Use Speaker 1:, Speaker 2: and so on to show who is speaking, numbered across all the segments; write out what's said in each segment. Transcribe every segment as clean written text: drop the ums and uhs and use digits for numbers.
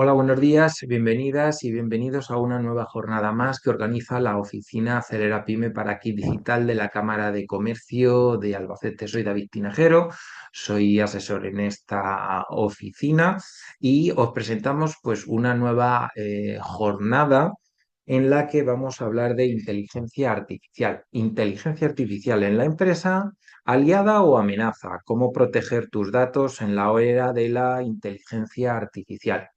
Speaker 1: Hola, buenos días, bienvenidas y bienvenidos a una nueva jornada más que organiza la oficina Acelera Pyme para aquí Digital de la Cámara de Comercio de Albacete. Soy David Tinajero, soy asesor en esta oficina y os presentamos pues una nueva jornada en la que vamos a hablar de inteligencia artificial. Inteligencia artificial en la empresa, aliada o amenaza. Cómo proteger tus datos en la era de la inteligencia artificial.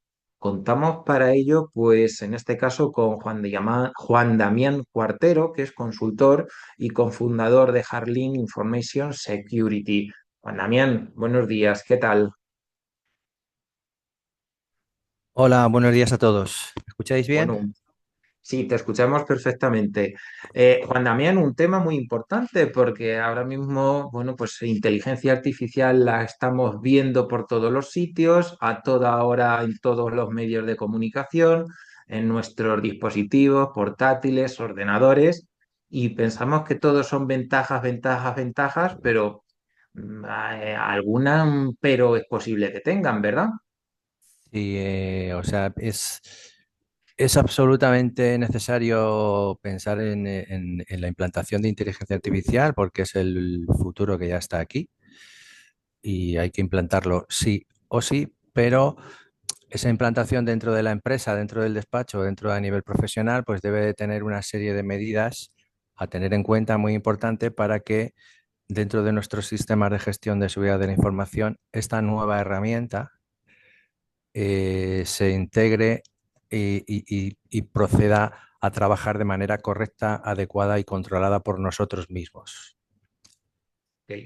Speaker 1: Contamos para ello, pues en este caso, con Juan Damián Cuartero, que es consultor y cofundador de Harlin Information Security. Juan Damián, buenos días, ¿qué tal?
Speaker 2: Hola, buenos días a todos. ¿Me escucháis bien?
Speaker 1: Bueno, sí, te escuchamos perfectamente. Juan Damián, un tema muy importante porque ahora mismo, bueno, pues inteligencia artificial la estamos viendo por todos los sitios, a toda hora en todos los medios de comunicación, en nuestros dispositivos, portátiles, ordenadores, y pensamos que todos son ventajas, ventajas, ventajas, pero alguna pero es posible que tengan, ¿verdad?
Speaker 2: Sí, o sea, es absolutamente necesario pensar en la implantación de inteligencia artificial porque es el futuro que ya está aquí y hay que implantarlo sí o sí, pero esa implantación dentro de la empresa, dentro del despacho, dentro a nivel profesional, pues debe de tener una serie de medidas a tener en cuenta muy importante para que dentro de nuestros sistemas de gestión de seguridad de la información, esta nueva herramienta se integre y proceda a trabajar de manera correcta, adecuada y controlada por nosotros mismos.
Speaker 1: Ok.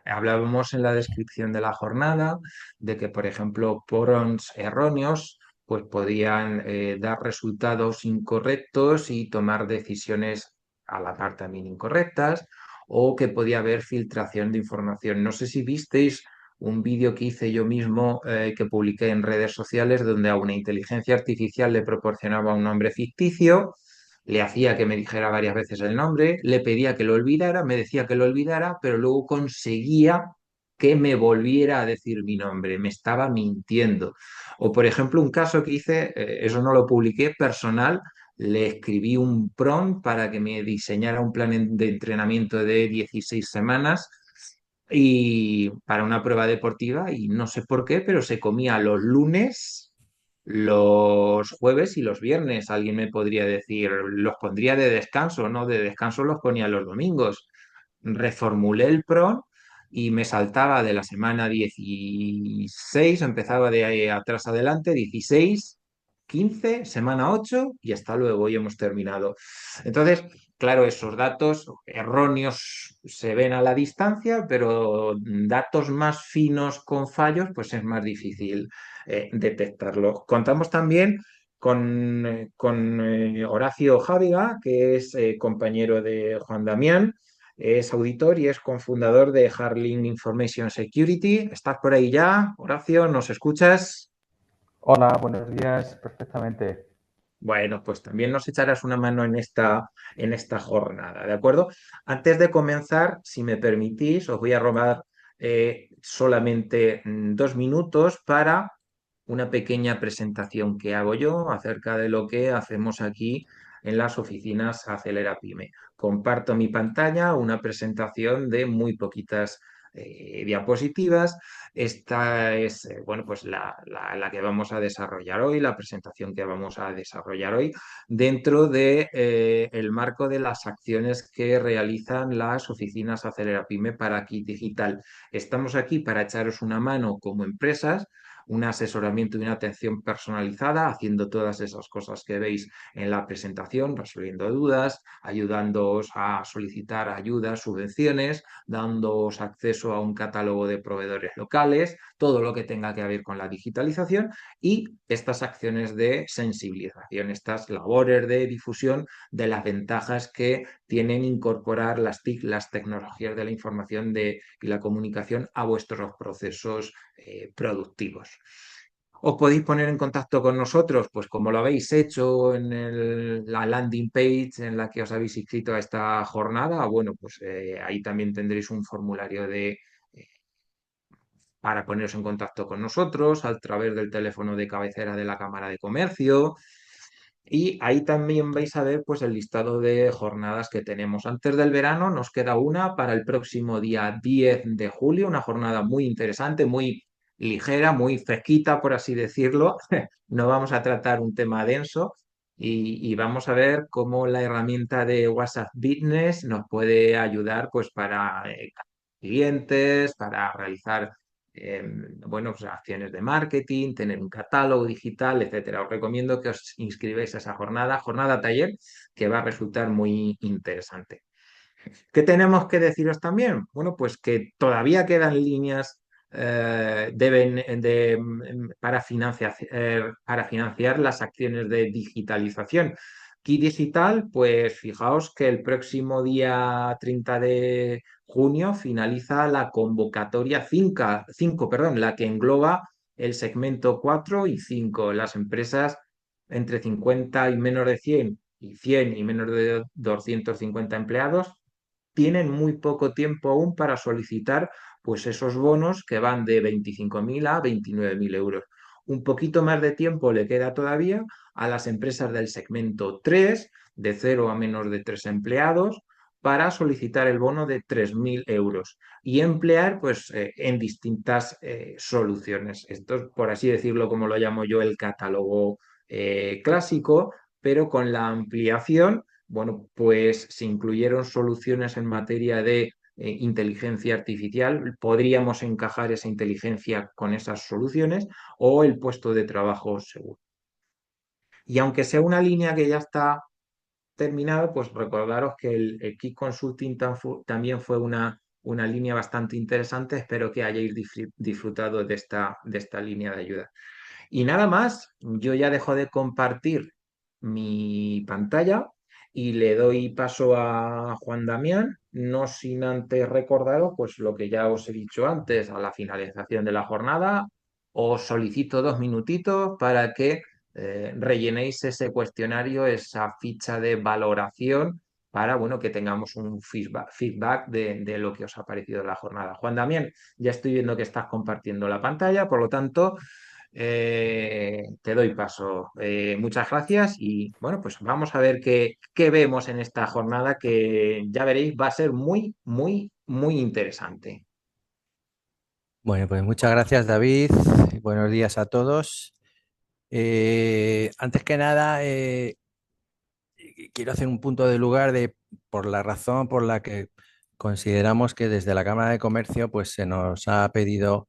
Speaker 1: Hablábamos en la descripción de la jornada de que, por ejemplo, porons erróneos pues podían dar resultados incorrectos y tomar decisiones a la par también incorrectas, o que podía haber filtración de información. No sé si visteis un vídeo que hice yo mismo que publiqué en redes sociales donde a una inteligencia artificial le proporcionaba un nombre ficticio, le hacía que me dijera varias veces el nombre, le pedía que lo olvidara, me decía que lo olvidara, pero luego conseguía que me volviera a decir mi nombre, me estaba mintiendo. O por ejemplo, un caso que hice, eso no lo publiqué, personal, le escribí un prompt para que me diseñara un plan de entrenamiento de 16 semanas y para una prueba deportiva y no sé por qué, pero se comía los lunes, los jueves y los viernes. Alguien me podría decir, los pondría de descanso, ¿no? De descanso los ponía los domingos. Reformulé el PRON y me saltaba de la semana 16, empezaba de ahí atrás adelante, 16, 15, semana 8 y hasta luego, y hemos terminado. Entonces, claro, esos datos erróneos se ven a la distancia, pero datos más finos con fallos, pues es más difícil detectarlo. Contamos también con Horacio Jáviga, que es compañero de Juan Damián, es auditor y es cofundador de Harling Information Security. ¿Estás por ahí ya, Horacio? ¿Nos escuchas?
Speaker 3: Hola, buenos días, perfectamente.
Speaker 1: Bueno, pues también nos echarás una mano en esta jornada, ¿de acuerdo? Antes de comenzar, si me permitís, os voy a robar solamente 2 minutos para una pequeña presentación que hago yo acerca de lo que hacemos aquí en las oficinas Acelera Pyme. Comparto mi pantalla, una presentación de muy poquitas diapositivas. Esta es, bueno, pues la que vamos a desarrollar hoy, la presentación que vamos a desarrollar hoy, dentro de, el marco de las acciones que realizan las oficinas Acelera Pyme para Kit Digital. Estamos aquí para echaros una mano como empresas, un asesoramiento y una atención personalizada, haciendo todas esas cosas que veis en la presentación, resolviendo dudas, ayudándoos a solicitar ayudas, subvenciones, dándoos acceso a un catálogo de proveedores locales, todo lo que tenga que ver con la digitalización y estas acciones de sensibilización, estas labores de difusión de las ventajas que tienen incorporar las TIC, las tecnologías de la información y la comunicación a vuestros procesos productivos. ¿Os podéis poner en contacto con nosotros? Pues como lo habéis hecho en la landing page en la que os habéis inscrito a esta jornada, bueno, pues ahí también tendréis un formulario para ponerse en contacto con nosotros a través del teléfono de cabecera de la Cámara de Comercio. Y ahí también vais a ver pues el listado de jornadas que tenemos. Antes del verano nos queda una para el próximo día 10 de julio, una jornada muy interesante, muy ligera, muy fresquita, por así decirlo. No vamos a tratar un tema denso y vamos a ver cómo la herramienta de WhatsApp Business nos puede ayudar pues para clientes, para realizar bueno, pues acciones de marketing, tener un catálogo digital, etcétera. Os recomiendo que os inscribáis a esa jornada taller, que va a resultar muy interesante. ¿Qué tenemos que deciros también? Bueno, pues que todavía quedan líneas para financiar las acciones de digitalización. Key Digital, pues fijaos que el próximo día 30 de junio finaliza la convocatoria 5, perdón, la que engloba el segmento 4 y 5, las empresas entre 50 y menos de 100 y 100 y menos de 250 empleados tienen muy poco tiempo aún para solicitar pues esos bonos que van de 25.000 a 29.000 euros. Un poquito más de tiempo le queda todavía a las empresas del segmento 3, de 0 a menos de 3 empleados, para solicitar el bono de 3.000 euros y emplear pues, en distintas soluciones. Esto es, por así decirlo, como lo llamo yo, el catálogo clásico, pero con la ampliación bueno, pues se incluyeron soluciones en materia de inteligencia artificial. Podríamos encajar esa inteligencia con esas soluciones o el puesto de trabajo seguro. Y aunque sea una línea que ya está terminada, pues recordaros que el Key Consulting también fue una línea bastante interesante. Espero que hayáis disfrutado de esta línea de ayuda. Y nada más, yo ya dejo de compartir mi pantalla y le doy paso a Juan Damián, no sin antes recordaros pues lo que ya os he dicho antes, a la finalización de la jornada, os solicito 2 minutitos para que rellenéis ese cuestionario, esa ficha de valoración para bueno, que tengamos un feedback de lo que os ha parecido la jornada. Juan Damián, ya estoy viendo que estás compartiendo la pantalla, por lo tanto, te doy paso. Muchas gracias y bueno, pues vamos a ver qué vemos en esta jornada que ya veréis va a ser muy, muy, muy interesante.
Speaker 2: Bueno, pues muchas gracias, David. Buenos días a todos. Antes que nada, quiero hacer un punto de lugar por la razón por la que consideramos que desde la Cámara de Comercio pues, se nos ha pedido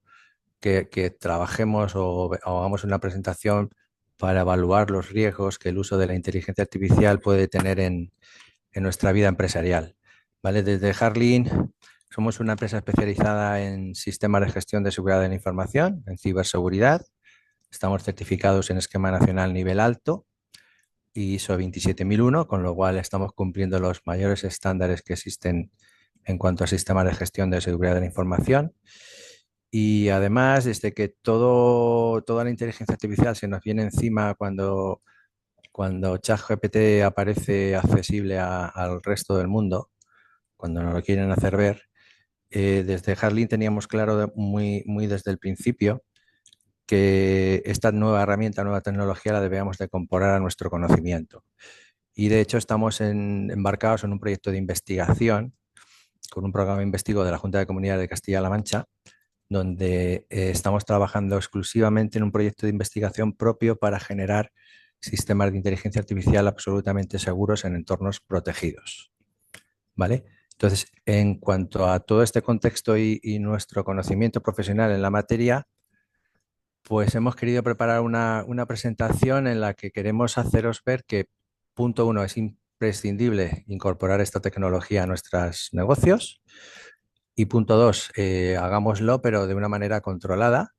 Speaker 2: que trabajemos o hagamos una presentación para evaluar los riesgos que el uso de la inteligencia artificial puede tener en nuestra vida empresarial. ¿Vale? Desde Harlin somos una empresa especializada en sistemas de gestión de seguridad de la información, en ciberseguridad. Estamos certificados en esquema nacional nivel alto y ISO 27001, con lo cual estamos cumpliendo los mayores estándares que existen en cuanto a sistemas de gestión de seguridad de la información. Y además, desde que toda la inteligencia artificial se nos viene encima cuando ChatGPT aparece accesible al resto del mundo, cuando nos lo quieren hacer ver, desde Harlin teníamos claro muy desde el principio que esta nueva herramienta, nueva tecnología la debíamos de incorporar a nuestro conocimiento. Y de hecho estamos embarcados en un proyecto de investigación con un programa investigo de la Junta de Comunidades de Castilla-La Mancha, donde estamos trabajando exclusivamente en un proyecto de investigación propio para generar sistemas de inteligencia artificial absolutamente seguros en entornos protegidos. ¿Vale? Entonces, en cuanto a todo este contexto y nuestro conocimiento profesional en la materia, pues hemos querido preparar una presentación en la que queremos haceros ver que, punto uno, es imprescindible incorporar esta tecnología a nuestros negocios. Y punto dos, hagámoslo, pero de una manera controlada,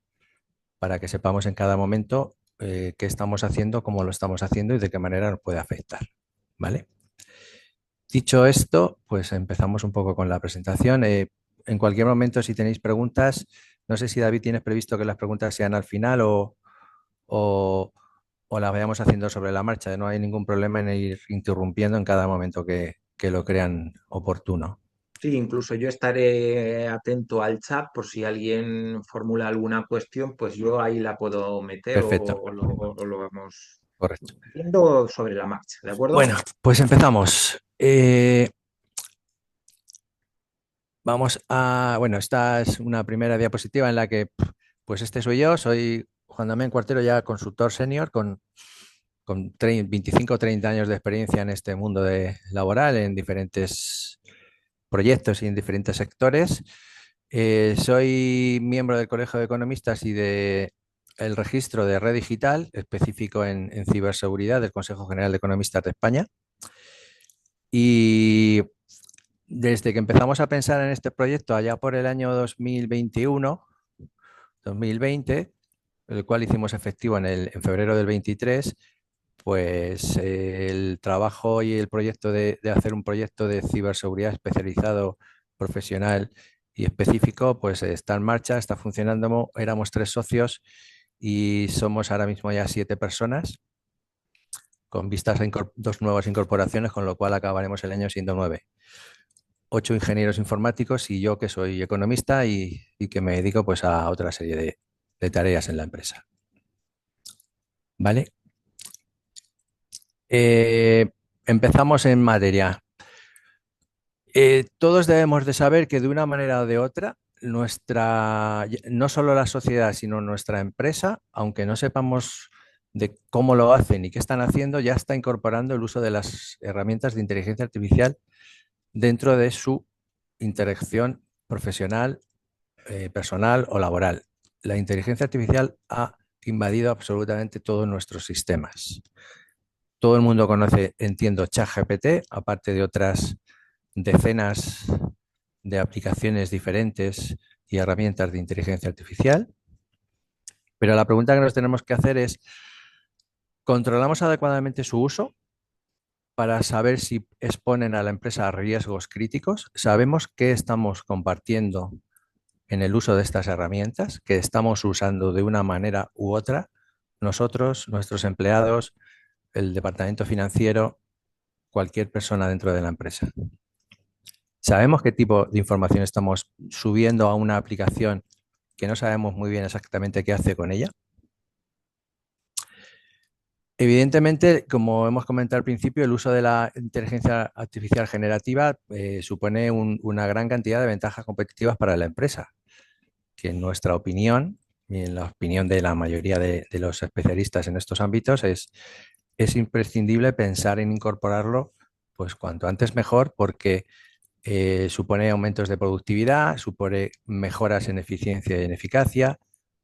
Speaker 2: para que sepamos en cada momento qué estamos haciendo, cómo lo estamos haciendo y de qué manera nos puede afectar. ¿Vale? Dicho esto, pues empezamos un poco con la presentación. En cualquier momento, si tenéis preguntas, no sé si David tienes previsto que las preguntas sean al final o, o las vayamos haciendo sobre la marcha. No hay ningún problema en ir interrumpiendo en cada momento que lo crean oportuno.
Speaker 1: Sí, incluso yo estaré atento al chat por si alguien formula alguna cuestión, pues yo ahí la puedo meter
Speaker 2: Perfecto,
Speaker 1: o lo vamos
Speaker 2: correcto.
Speaker 1: haciendo sobre la marcha, ¿de acuerdo?
Speaker 2: Bueno, pues empezamos. Bueno, esta es una primera diapositiva en la que, pues este soy yo, soy Juan Damián Cuartero, ya consultor senior con 25 o 30 años de experiencia en este mundo laboral, en diferentes proyectos y en diferentes sectores. Soy miembro del Colegio de Economistas y de el registro de Red Digital, específico en ciberseguridad del Consejo General de Economistas de España. Y desde que empezamos a pensar en este proyecto allá por el año 2021, 2020, el cual hicimos efectivo en febrero del 23, pues el trabajo y el proyecto de hacer un proyecto de ciberseguridad especializado, profesional y específico, pues está en marcha, está funcionando. Éramos 3 socios y somos ahora mismo ya 7 personas, con vistas a 2 nuevas incorporaciones, con lo cual acabaremos el año siendo 9. 8 ingenieros informáticos y yo que soy economista y que me dedico pues a otra serie de tareas en la empresa. ¿Vale? Empezamos en materia. Todos debemos de saber que de una manera o de otra, no solo la sociedad, sino nuestra empresa, aunque no sepamos de cómo lo hacen y qué están haciendo, ya está incorporando el uso de las herramientas de inteligencia artificial dentro de su interacción profesional, personal o laboral. La inteligencia artificial ha invadido absolutamente todos nuestros sistemas. Todo el mundo conoce, entiendo, ChatGPT, aparte de otras decenas de aplicaciones diferentes y herramientas de inteligencia artificial. Pero la pregunta que nos tenemos que hacer es, ¿controlamos adecuadamente su uso para saber si exponen a la empresa a riesgos críticos? ¿Sabemos qué estamos compartiendo en el uso de estas herramientas, que estamos usando de una manera u otra, nosotros, nuestros empleados, el departamento financiero, cualquier persona dentro de la empresa? ¿Sabemos qué tipo de información estamos subiendo a una aplicación que no sabemos muy bien exactamente qué hace con ella? Evidentemente, como hemos comentado al principio, el uso de la inteligencia artificial generativa supone una gran cantidad de ventajas competitivas para la empresa, que en nuestra opinión, y en la opinión de la mayoría de los especialistas en estos ámbitos, es imprescindible pensar en incorporarlo pues cuanto antes mejor, porque supone aumentos de productividad, supone mejoras en eficiencia y en eficacia,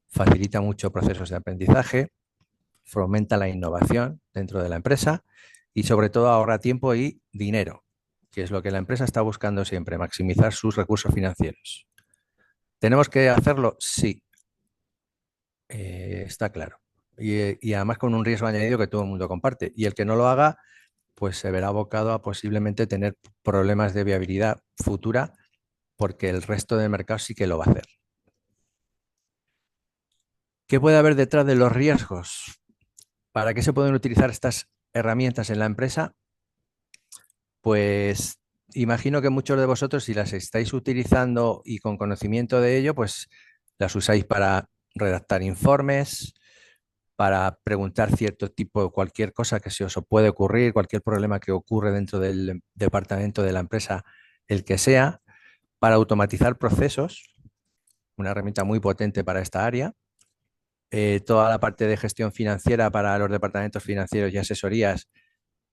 Speaker 2: facilita mucho procesos de aprendizaje, fomenta la innovación dentro de la empresa y sobre todo ahorra tiempo y dinero, que es lo que la empresa está buscando siempre, maximizar sus recursos financieros. ¿Tenemos que hacerlo? Sí, está claro. Y además con un riesgo añadido que todo el mundo comparte. Y el que no lo haga, pues se verá abocado a posiblemente tener problemas de viabilidad futura, porque el resto del mercado sí que lo va a hacer. ¿Qué puede haber detrás de los riesgos? ¿Para qué se pueden utilizar estas herramientas en la empresa? Pues imagino que muchos de vosotros, si las estáis utilizando y con conocimiento de ello, pues las usáis para redactar informes, para preguntar cierto tipo, cualquier cosa que se os puede ocurrir, cualquier problema que ocurre dentro del departamento de la empresa, el que sea, para automatizar procesos, una herramienta muy potente para esta área. Toda la parte de gestión financiera para los departamentos financieros y asesorías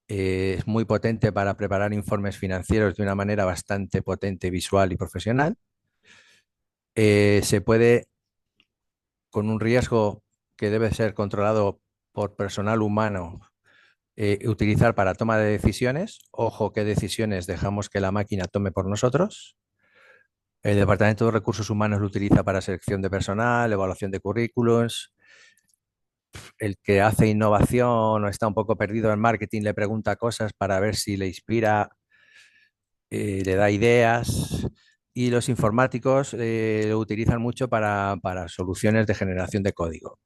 Speaker 2: es muy potente para preparar informes financieros de una manera bastante potente, visual y profesional. Se puede, con un riesgo que debe ser controlado por personal humano, utilizar para toma de decisiones. Ojo, qué decisiones dejamos que la máquina tome por nosotros. El Departamento de Recursos Humanos lo utiliza para selección de personal, evaluación de currículums. El que hace innovación o está un poco perdido en marketing le pregunta cosas para ver si le inspira, le da ideas. Y los informáticos lo utilizan mucho para soluciones de generación de código.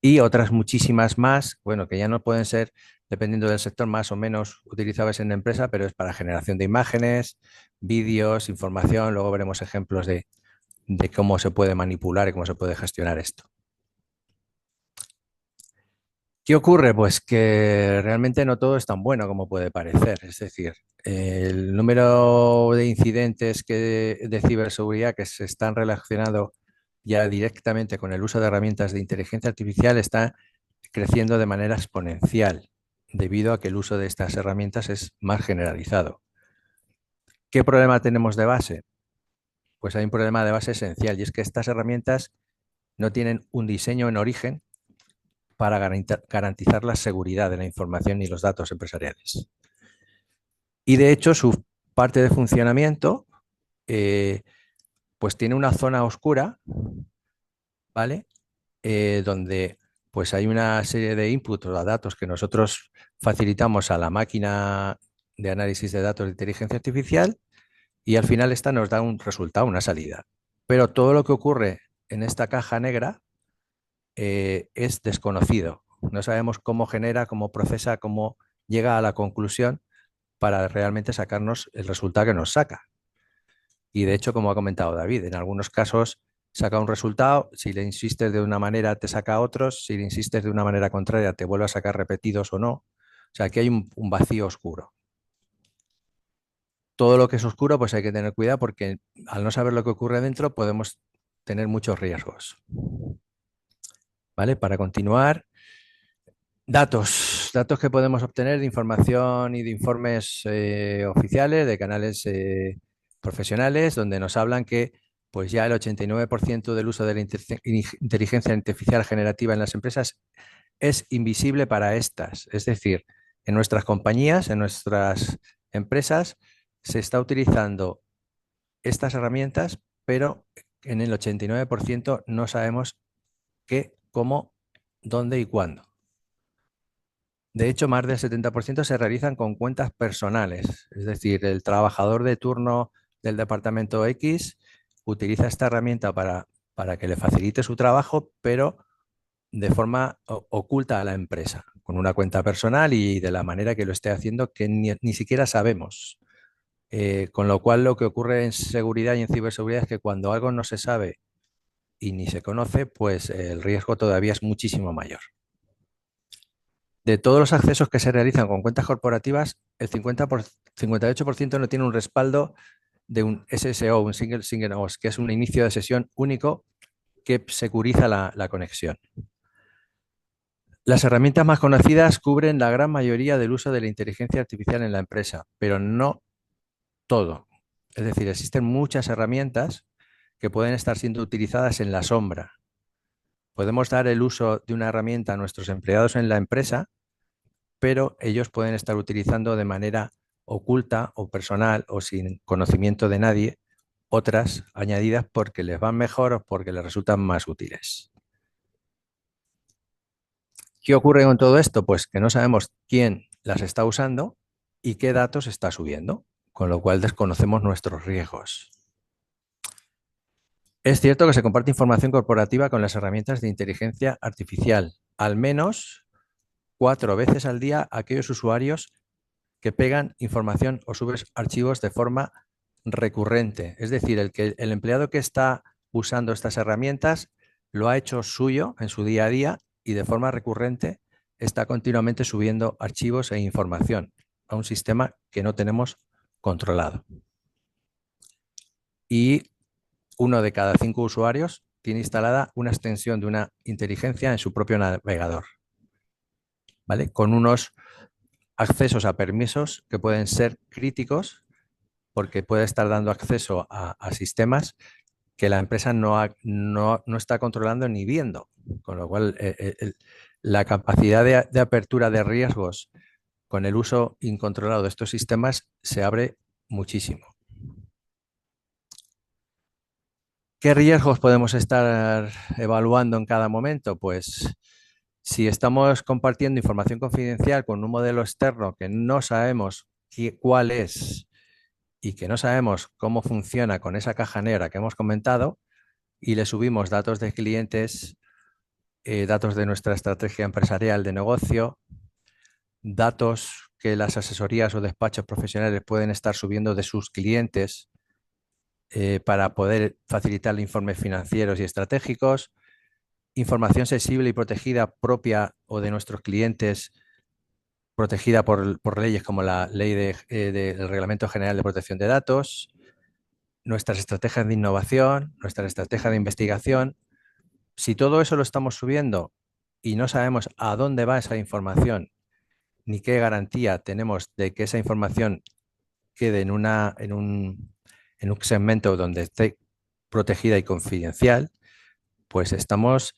Speaker 2: Y otras muchísimas más, bueno, que ya no pueden ser dependiendo del sector, más o menos utilizables en la empresa, pero es para generación de imágenes, vídeos, información. Luego veremos ejemplos de cómo se puede manipular y cómo se puede gestionar esto. ¿Qué ocurre? Pues que realmente no todo es tan bueno como puede parecer. Es decir, el número de incidentes de ciberseguridad que se están relacionados ya directamente con el uso de herramientas de inteligencia artificial está creciendo de manera exponencial, debido a que el uso de estas herramientas es más generalizado. ¿Qué problema tenemos de base? Pues hay un problema de base esencial, y es que estas herramientas no tienen un diseño en origen para garantizar la seguridad de la información y los datos empresariales. Y de hecho, su parte de funcionamiento pues tiene una zona oscura, ¿vale? Donde pues hay una serie de inputs o datos que nosotros facilitamos a la máquina de análisis de datos de inteligencia artificial, y al final esta nos da un resultado, una salida. Pero todo lo que ocurre en esta caja negra es desconocido. No sabemos cómo genera, cómo procesa, cómo llega a la conclusión para realmente sacarnos el resultado que nos saca. Y de hecho, como ha comentado David, en algunos casos saca un resultado, si le insistes de una manera te saca otros, si le insistes de una manera contraria te vuelve a sacar repetidos o no. O sea, aquí hay un vacío oscuro. Todo lo que es oscuro, pues hay que tener cuidado, porque al no saber lo que ocurre dentro podemos tener muchos riesgos. ¿Vale? Para continuar, datos que podemos obtener de información y de informes oficiales, de canales profesionales, donde nos hablan que pues ya el 89% del uso de la inteligencia artificial generativa en las empresas es invisible para estas. Es decir, en nuestras compañías, en nuestras empresas, se está utilizando estas herramientas, pero en el 89% no sabemos qué, cómo, dónde y cuándo. De hecho, más del 70% se realizan con cuentas personales. Es decir, el trabajador de turno del departamento X utiliza esta herramienta para que le facilite su trabajo, pero de forma oculta a la empresa, con una cuenta personal y de la manera que lo esté haciendo, que ni siquiera sabemos. Con lo cual, lo que ocurre en seguridad y en ciberseguridad es que cuando algo no se sabe y ni se conoce, pues el riesgo todavía es muchísimo mayor. De todos los accesos que se realizan con cuentas corporativas, el 58% no tiene un respaldo de un SSO, un Single Sign-On, que es un inicio de sesión único que securiza la conexión. Las herramientas más conocidas cubren la gran mayoría del uso de la inteligencia artificial en la empresa, pero no todo. Es decir, existen muchas herramientas que pueden estar siendo utilizadas en la sombra. Podemos dar el uso de una herramienta a nuestros empleados en la empresa, pero ellos pueden estar utilizando de manera oculta o personal o sin conocimiento de nadie otras añadidas porque les van mejor o porque les resultan más útiles. ¿Qué ocurre con todo esto? Pues que no sabemos quién las está usando y qué datos está subiendo, con lo cual desconocemos nuestros riesgos. Es cierto que se comparte información corporativa con las herramientas de inteligencia artificial, al menos 4 veces al día a aquellos usuarios que pegan información o suben archivos de forma recurrente. Es decir, el empleado que está usando estas herramientas lo ha hecho suyo en su día a día y de forma recurrente está continuamente subiendo archivos e información a un sistema que no tenemos controlado. Y 1 de cada 5 usuarios tiene instalada una extensión de una inteligencia en su propio navegador, ¿vale? Con unos accesos a permisos que pueden ser críticos, porque puede estar dando acceso a sistemas que la empresa no está controlando ni viendo, con lo cual la capacidad de apertura de riesgos con el uso incontrolado de estos sistemas se abre muchísimo. ¿Qué riesgos podemos estar evaluando en cada momento? Pues si estamos compartiendo información confidencial con un modelo externo que no sabemos cuál es y que no sabemos cómo funciona con esa caja negra que hemos comentado, y le subimos datos de clientes, datos de nuestra estrategia empresarial de negocio, datos que las asesorías o despachos profesionales pueden estar subiendo de sus clientes para poder facilitar informes financieros y estratégicos, información sensible y protegida propia o de nuestros clientes, protegida por leyes como la ley del Reglamento General de Protección de Datos, nuestras estrategias de innovación, nuestras estrategias de investigación. Si todo eso lo estamos subiendo y no sabemos a dónde va esa información, ni qué garantía tenemos de que esa información quede en un segmento donde esté protegida y confidencial, pues estamos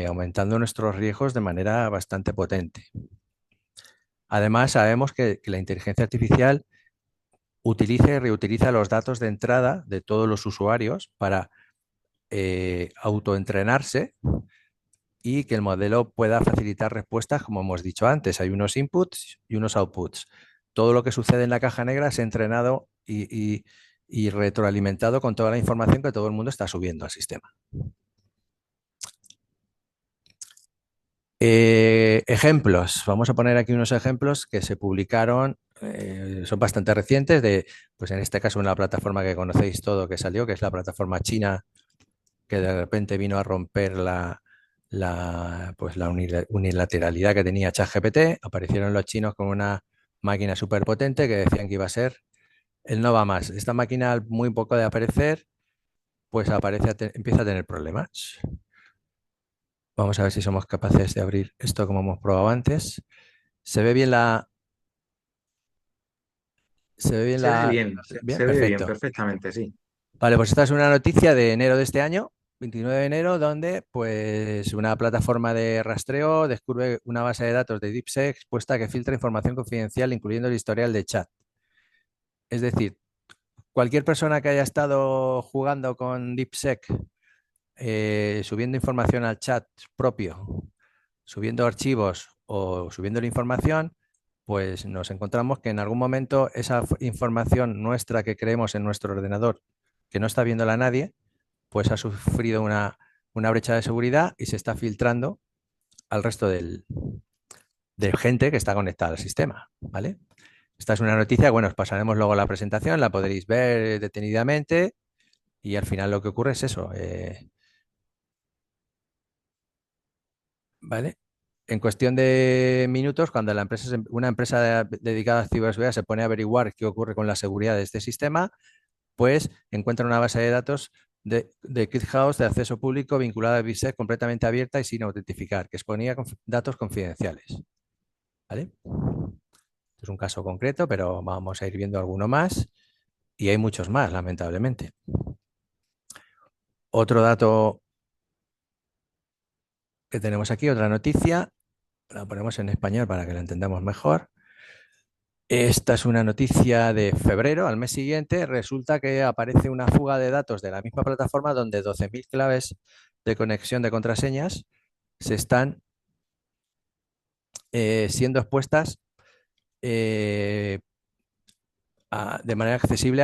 Speaker 2: aumentando nuestros riesgos de manera bastante potente. Además, sabemos que la inteligencia artificial utiliza y reutiliza los datos de entrada de todos los usuarios para autoentrenarse y que el modelo pueda facilitar respuestas, como hemos dicho antes. Hay unos inputs y unos outputs. Todo lo que sucede en la caja negra es entrenado y retroalimentado con toda la información que todo el mundo está subiendo al sistema. Ejemplos. Vamos a poner aquí unos ejemplos que se publicaron, son bastante recientes, pues en este caso una plataforma que conocéis todo que salió, que es la plataforma china, que de repente vino a romper pues la unilateralidad que tenía ChatGPT. Aparecieron los chinos con una máquina súper potente que decían que iba a ser el no va más. Esta máquina, al muy poco de aparecer, pues empieza a tener problemas. Vamos a ver si somos capaces de abrir esto como hemos probado antes. Se ve bien Se ve bien
Speaker 1: Se ve
Speaker 2: la...
Speaker 1: bien,
Speaker 2: Bien,
Speaker 1: se ve bien,
Speaker 2: perfecto.
Speaker 1: perfectamente, sí.
Speaker 2: Vale, pues esta es una noticia de enero de este año, 29 de enero, donde pues una plataforma de rastreo descubre una base de datos de DeepSeek expuesta que filtra información confidencial, incluyendo el historial de chat. Es decir, cualquier persona que haya estado jugando con DeepSeek, subiendo información al chat propio, subiendo archivos o subiendo la información, pues nos encontramos que en algún momento esa información nuestra que creemos en nuestro ordenador, que no está viéndola nadie, pues ha sufrido una brecha de seguridad y se está filtrando al resto de gente que está conectada al sistema, ¿vale? Esta es una noticia, bueno, os pasaremos luego la presentación, la podréis ver detenidamente y al final lo que ocurre es eso, ¿vale? En cuestión de minutos, cuando una empresa dedicada a ciberseguridad se pone a averiguar qué ocurre con la seguridad de este sistema, pues encuentra una base de datos de ClickHouse de acceso público vinculada a BISEC completamente abierta y sin autentificar, que exponía datos confidenciales. ¿Vale? Esto es un caso concreto, pero vamos a ir viendo alguno más y hay muchos más, lamentablemente. Otro dato que tenemos aquí, otra noticia, la ponemos en español para que la entendamos mejor. Esta es una noticia de febrero, al mes siguiente, resulta que aparece una fuga de datos de la misma plataforma donde 12.000 claves de conexión de contraseñas se están siendo expuestas de manera accesible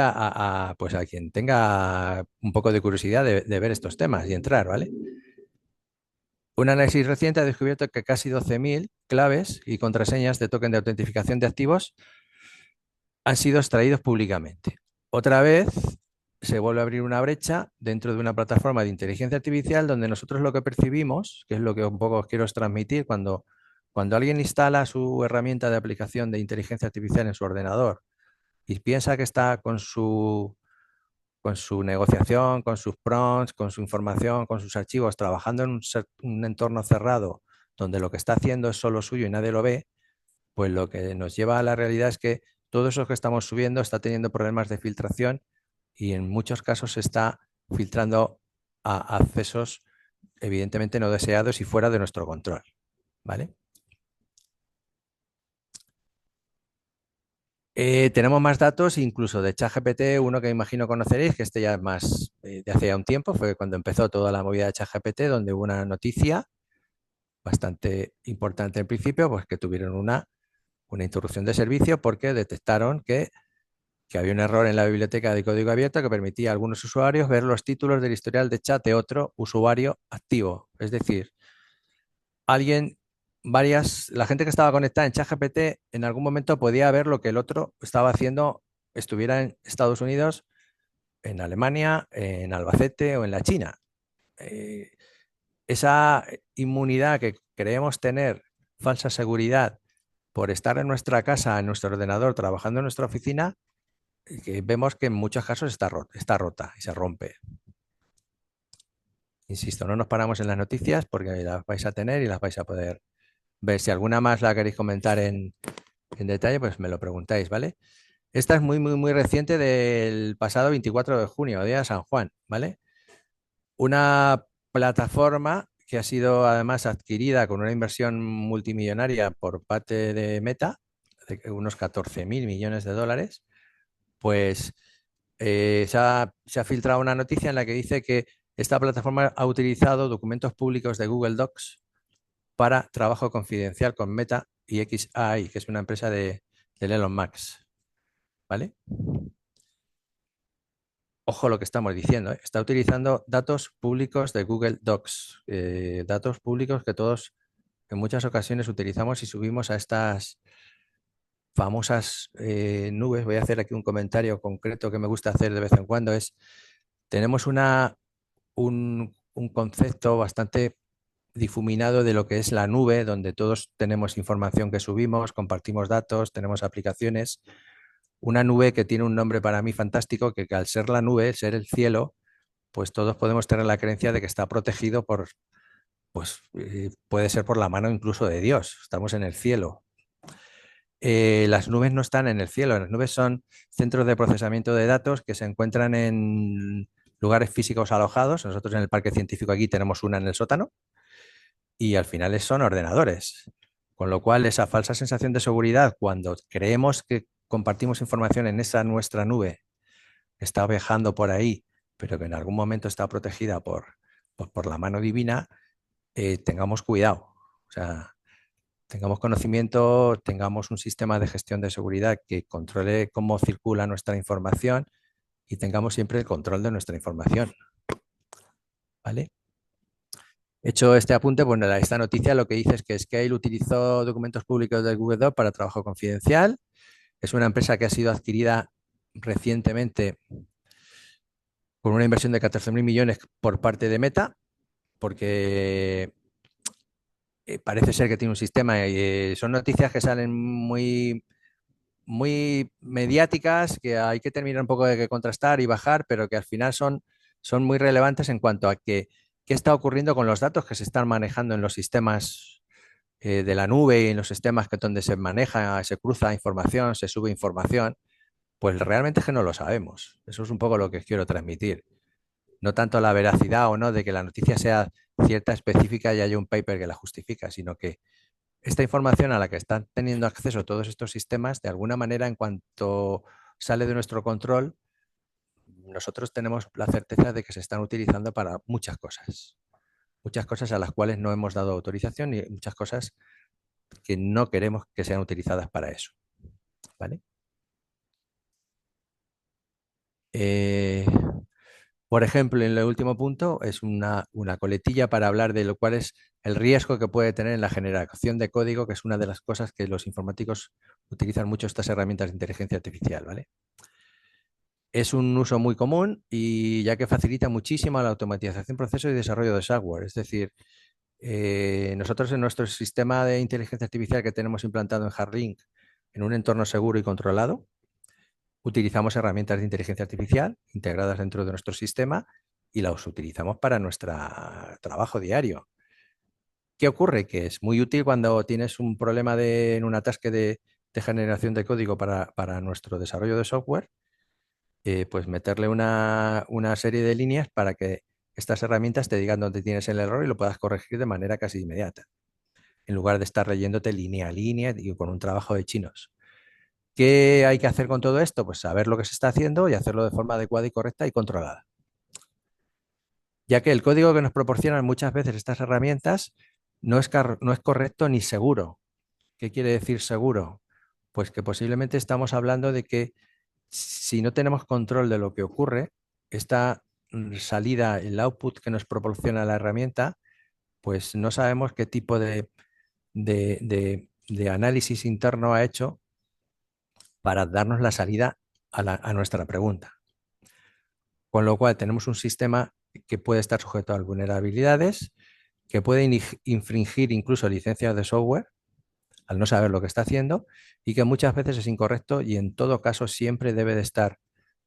Speaker 2: pues a quien tenga un poco de curiosidad de ver estos temas y entrar, ¿vale? Un análisis reciente ha descubierto que casi 12.000 claves y contraseñas de token de autentificación de activos han sido extraídos públicamente. Otra vez se vuelve a abrir una brecha dentro de una plataforma de inteligencia artificial donde nosotros lo que percibimos, que es lo que un poco os quiero transmitir, cuando alguien instala su herramienta de aplicación de inteligencia artificial en su ordenador y piensa que está con su negociación, con sus prompts, con su información, con sus archivos, trabajando en un entorno cerrado donde lo que está haciendo es solo suyo y nadie lo ve, pues lo que nos lleva a la realidad es que todo eso que estamos subiendo está teniendo problemas de filtración y en muchos casos se está filtrando a accesos evidentemente no deseados y fuera de nuestro control, ¿vale? Tenemos más datos, incluso de ChatGPT, uno que imagino conoceréis, que este ya es más de hace ya un tiempo, fue cuando empezó toda la movida de ChatGPT, donde hubo una noticia bastante importante en principio, pues que tuvieron una interrupción de servicio porque detectaron que había un error en la biblioteca de código abierto que permitía a algunos usuarios ver los títulos del historial de chat de otro usuario activo. Es decir, alguien la gente que estaba conectada en ChatGPT en algún momento podía ver lo que el otro estaba haciendo, estuviera en Estados Unidos, en Alemania, en Albacete o en la China. Eh, esa inmunidad que creemos tener, falsa seguridad, por estar en nuestra casa, en nuestro ordenador, trabajando en nuestra oficina, que vemos que en muchos casos está rota y se rompe. Insisto, no nos paramos en las noticias porque las vais a tener y las vais a poder ver. Si alguna más la queréis comentar en detalle, pues me lo preguntáis, ¿vale? Esta es muy, muy, muy reciente del pasado 24 de junio, día de San Juan, ¿vale? Una plataforma que ha sido además adquirida con una inversión multimillonaria por parte de Meta, de unos 14.000 millones de dólares, pues se ha filtrado una noticia en la que dice que esta plataforma ha utilizado documentos públicos de Google Docs para trabajo confidencial con Meta y XAI, que es una empresa de Elon Musk, ¿vale? Ojo lo que estamos diciendo, ¿eh? Está utilizando datos públicos de Google Docs, datos públicos que todos en muchas ocasiones utilizamos y subimos a estas famosas nubes. Voy a hacer aquí un comentario concreto que me gusta hacer de vez en cuando. Tenemos un concepto bastante difuminado de lo que es la nube, donde todos tenemos información que subimos, compartimos datos, tenemos aplicaciones. Una nube que tiene un nombre para mí fantástico, que al ser la nube, ser el cielo, pues todos podemos tener la creencia de que está protegido puede ser por la mano incluso de Dios. Estamos en el cielo. Las nubes no están en el cielo, las nubes son centros de procesamiento de datos que se encuentran en lugares físicos alojados. Nosotros en el Parque Científico aquí tenemos una en el sótano y al final son ordenadores. Con lo cual, esa falsa sensación de seguridad cuando creemos que compartimos información en esa nuestra nube, está viajando por ahí, pero que en algún momento está protegida por la mano divina, tengamos cuidado. O sea, tengamos conocimiento, tengamos un sistema de gestión de seguridad que controle cómo circula nuestra información y tengamos siempre el control de nuestra información. ¿Vale? Hecho este apunte, bueno, esta noticia lo que dice es que Scale utilizó documentos públicos de Google Docs para trabajo confidencial. Es una empresa que ha sido adquirida recientemente con una inversión de 14.000 millones por parte de Meta, porque parece ser que tiene un sistema y son noticias que salen muy, muy mediáticas, que hay que terminar un poco de que contrastar y bajar, pero que al final son muy relevantes en cuanto a qué está ocurriendo con los datos que se están manejando en los sistemas de la nube y en los sistemas donde se maneja, se cruza información, se sube información. Pues realmente es que no lo sabemos. Eso es un poco lo que quiero transmitir. No tanto la veracidad o no de que la noticia sea cierta, específica y haya un paper que la justifica, sino que esta información a la que están teniendo acceso todos estos sistemas, de alguna manera, en cuanto sale de nuestro control, nosotros tenemos la certeza de que se están utilizando para muchas cosas a las cuales no hemos dado autorización y muchas cosas que no queremos que sean utilizadas para eso. ¿Vale? Por ejemplo, en el último punto es una coletilla para hablar de lo cual es el riesgo que puede tener en la generación de código, que es una de las cosas que los informáticos utilizan mucho estas herramientas de inteligencia artificial, ¿vale? Es un uso muy común y ya que facilita muchísimo la automatización, proceso y desarrollo de software. Es decir, nosotros en nuestro sistema de inteligencia artificial que tenemos implantado en HardLink, en un entorno seguro y controlado, utilizamos herramientas de inteligencia artificial integradas dentro de nuestro sistema y las utilizamos para nuestro trabajo diario. ¿Qué ocurre? Que es muy útil cuando tienes un problema en un atasque de generación de código para nuestro desarrollo de software, pues meterle una serie de líneas para que estas herramientas te digan dónde tienes el error y lo puedas corregir de manera casi inmediata, en lugar de estar leyéndote línea a línea y con un trabajo de chinos. ¿Qué hay que hacer con todo esto? Pues saber lo que se está haciendo y hacerlo de forma adecuada y correcta y controlada. Ya que el código que nos proporcionan muchas veces estas herramientas no es correcto ni seguro. ¿Qué quiere decir seguro? Pues que posiblemente estamos hablando de que si no tenemos control de lo que ocurre, esta salida, el output que nos proporciona la herramienta, pues no sabemos qué tipo de de análisis interno ha hecho para darnos la salida a nuestra pregunta. Con lo cual tenemos un sistema que puede estar sujeto a vulnerabilidades, que puede infringir incluso licencias de software al no saber lo que está haciendo y que muchas veces es incorrecto y en todo caso siempre debe de estar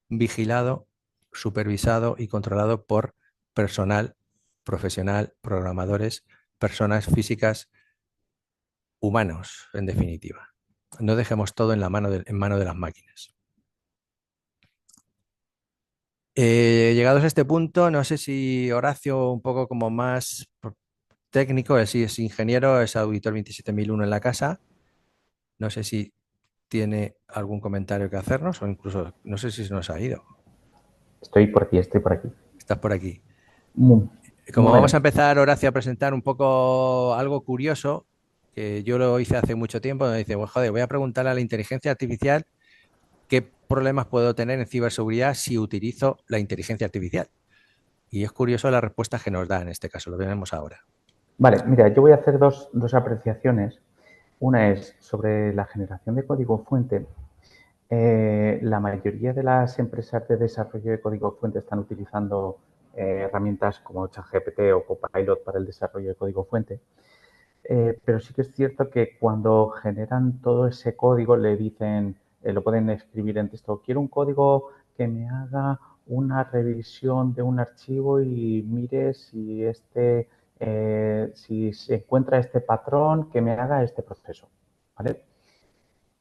Speaker 2: vigilado, supervisado y controlado por personal profesional, programadores, personas físicas, humanos, en definitiva. No dejemos todo en en mano de las máquinas. Llegados a este punto, no sé si Horacio, un poco como más técnico, es ingeniero, es auditor 27001 en la casa. No sé si tiene algún comentario que hacernos o incluso, no sé si se nos ha ido.
Speaker 3: Estoy por aquí, estoy por aquí.
Speaker 2: Estás por aquí.
Speaker 3: Mm,
Speaker 2: Como
Speaker 3: Bueno,
Speaker 2: vamos a empezar, Horacio, a presentar un poco algo curioso, que yo lo hice hace mucho tiempo, me dice, bueno, joder, voy a preguntarle a la inteligencia artificial qué problemas puedo tener en ciberseguridad si utilizo la inteligencia artificial. Y es curioso la respuesta que nos da en este caso, lo veremos ahora.
Speaker 3: vale, mira, yo voy a hacer dos apreciaciones. Una es sobre la generación de código fuente. La mayoría de las empresas de desarrollo de código fuente están utilizando herramientas como ChatGPT o Copilot para el desarrollo de código fuente. Pero sí que es cierto que cuando generan todo ese código le dicen, lo pueden escribir en texto, quiero un código que me haga una revisión de un archivo y mire si si se encuentra este patrón, que me haga este proceso, ¿vale?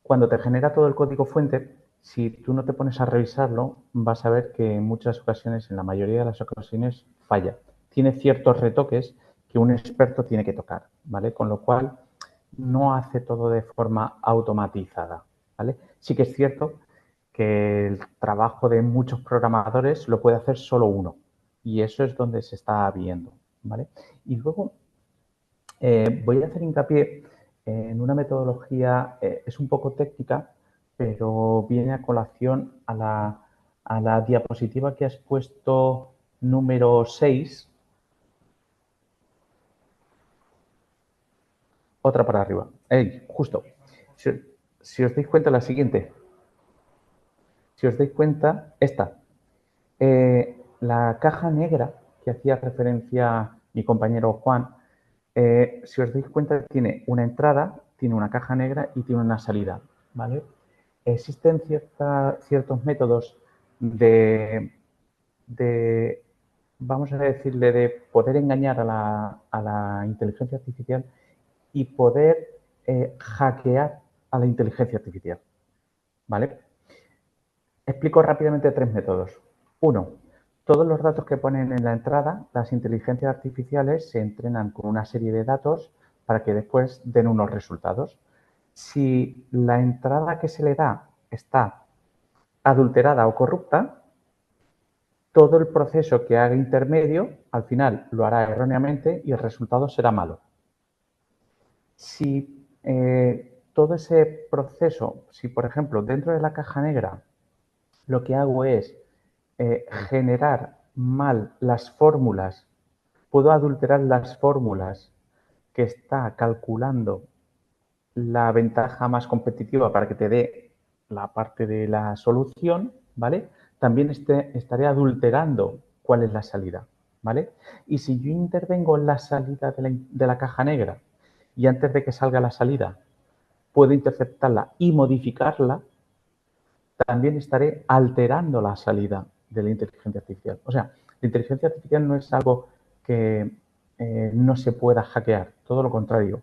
Speaker 3: Cuando te genera todo el código fuente, si tú no te pones a revisarlo, vas a ver que en muchas ocasiones, en la mayoría de las ocasiones, falla. Tiene ciertos retoques que un experto tiene que tocar, ¿vale? Con lo cual, no hace todo de forma automatizada, ¿vale? Sí que es cierto que el trabajo de muchos programadores lo puede hacer solo uno y eso es donde se está viendo, ¿vale? Y luego voy a hacer hincapié en una metodología, es un poco técnica, pero viene a colación a la diapositiva que has puesto número 6, otra para arriba. Justo. Si, si os dais cuenta, la siguiente. Si os dais cuenta, esta. La caja negra que hacía referencia mi compañero Juan, si os dais cuenta, tiene una entrada, tiene una caja negra y tiene una salida, ¿vale? Existen ciertos métodos de, vamos a decirle, de poder engañar a la inteligencia artificial y poder hackear a la inteligencia artificial, ¿vale? Explico rápidamente tres métodos. Uno, todos los datos que ponen en la entrada, las inteligencias artificiales se entrenan con una serie de datos para que después den unos resultados. Si la entrada que se le da está adulterada o corrupta, todo el proceso que haga intermedio, al final lo hará erróneamente y el resultado será malo. Si todo ese proceso, si por ejemplo dentro de la caja negra lo que hago es generar mal las fórmulas, puedo adulterar las fórmulas que está calculando la ventaja más competitiva para que te dé la parte de la solución, ¿vale? También estaré adulterando cuál es la salida, ¿vale? Y si yo intervengo en la salida de la caja negra y antes de que salga la salida puedo interceptarla y modificarla, también estaré alterando la salida de la inteligencia artificial. O sea, la inteligencia artificial no es algo que no se pueda hackear, todo lo contrario.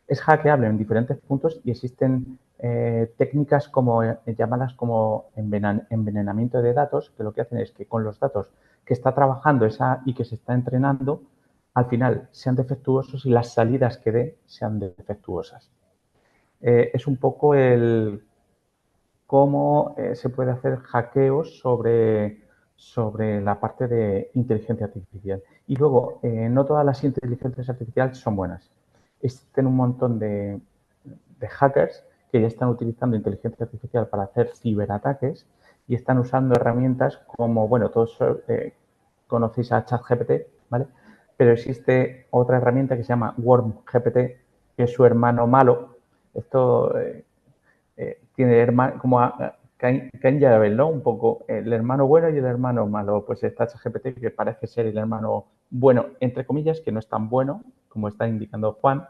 Speaker 3: Es hackeable en diferentes puntos y existen técnicas como llamadas como envenenamiento de datos, que lo que hacen es que con los datos que está trabajando y que se está entrenando, al final sean defectuosos y las salidas que dé sean defectuosas. Es un poco el cómo se puede hacer hackeos sobre la parte de inteligencia artificial. Y luego, no todas las inteligencias artificiales son buenas. Existen un montón de hackers que ya están utilizando inteligencia artificial para hacer ciberataques y están usando herramientas como, bueno, todos conocéis a ChatGPT, ¿vale? Pero existe otra herramienta que se llama WormGPT, que es su hermano malo. Esto tiene como Cain y Abel, ¿no? Un poco el hermano bueno y el hermano malo. Pues está ChatGPT, que parece ser el hermano bueno, entre comillas, que no es tan bueno como está indicando Juan,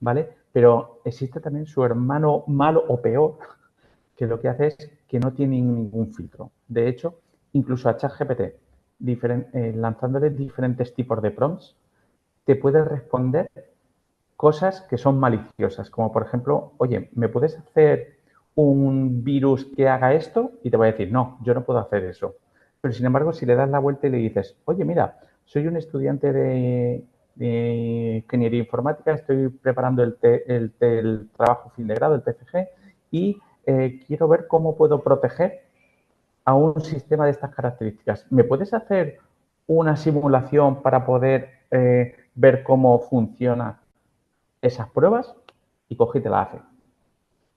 Speaker 3: ¿vale? Pero existe también su hermano malo o peor, que lo que hace es que no tiene ningún filtro. De hecho, incluso a ChatGPT, lanzándole diferentes tipos de prompts, te puede responder cosas que son maliciosas, como por ejemplo, oye, ¿me puedes hacer un virus que haga esto? Y te va a decir, no, yo no puedo hacer eso. Pero sin embargo, si le das la vuelta y le dices, oye, mira, soy un estudiante de ingeniería informática, estoy preparando el trabajo fin de grado, el TFG, y quiero ver cómo puedo proteger a un sistema de estas características. ¿Me puedes hacer una simulación para poder ver cómo funciona esas pruebas? Y coge y te la hace.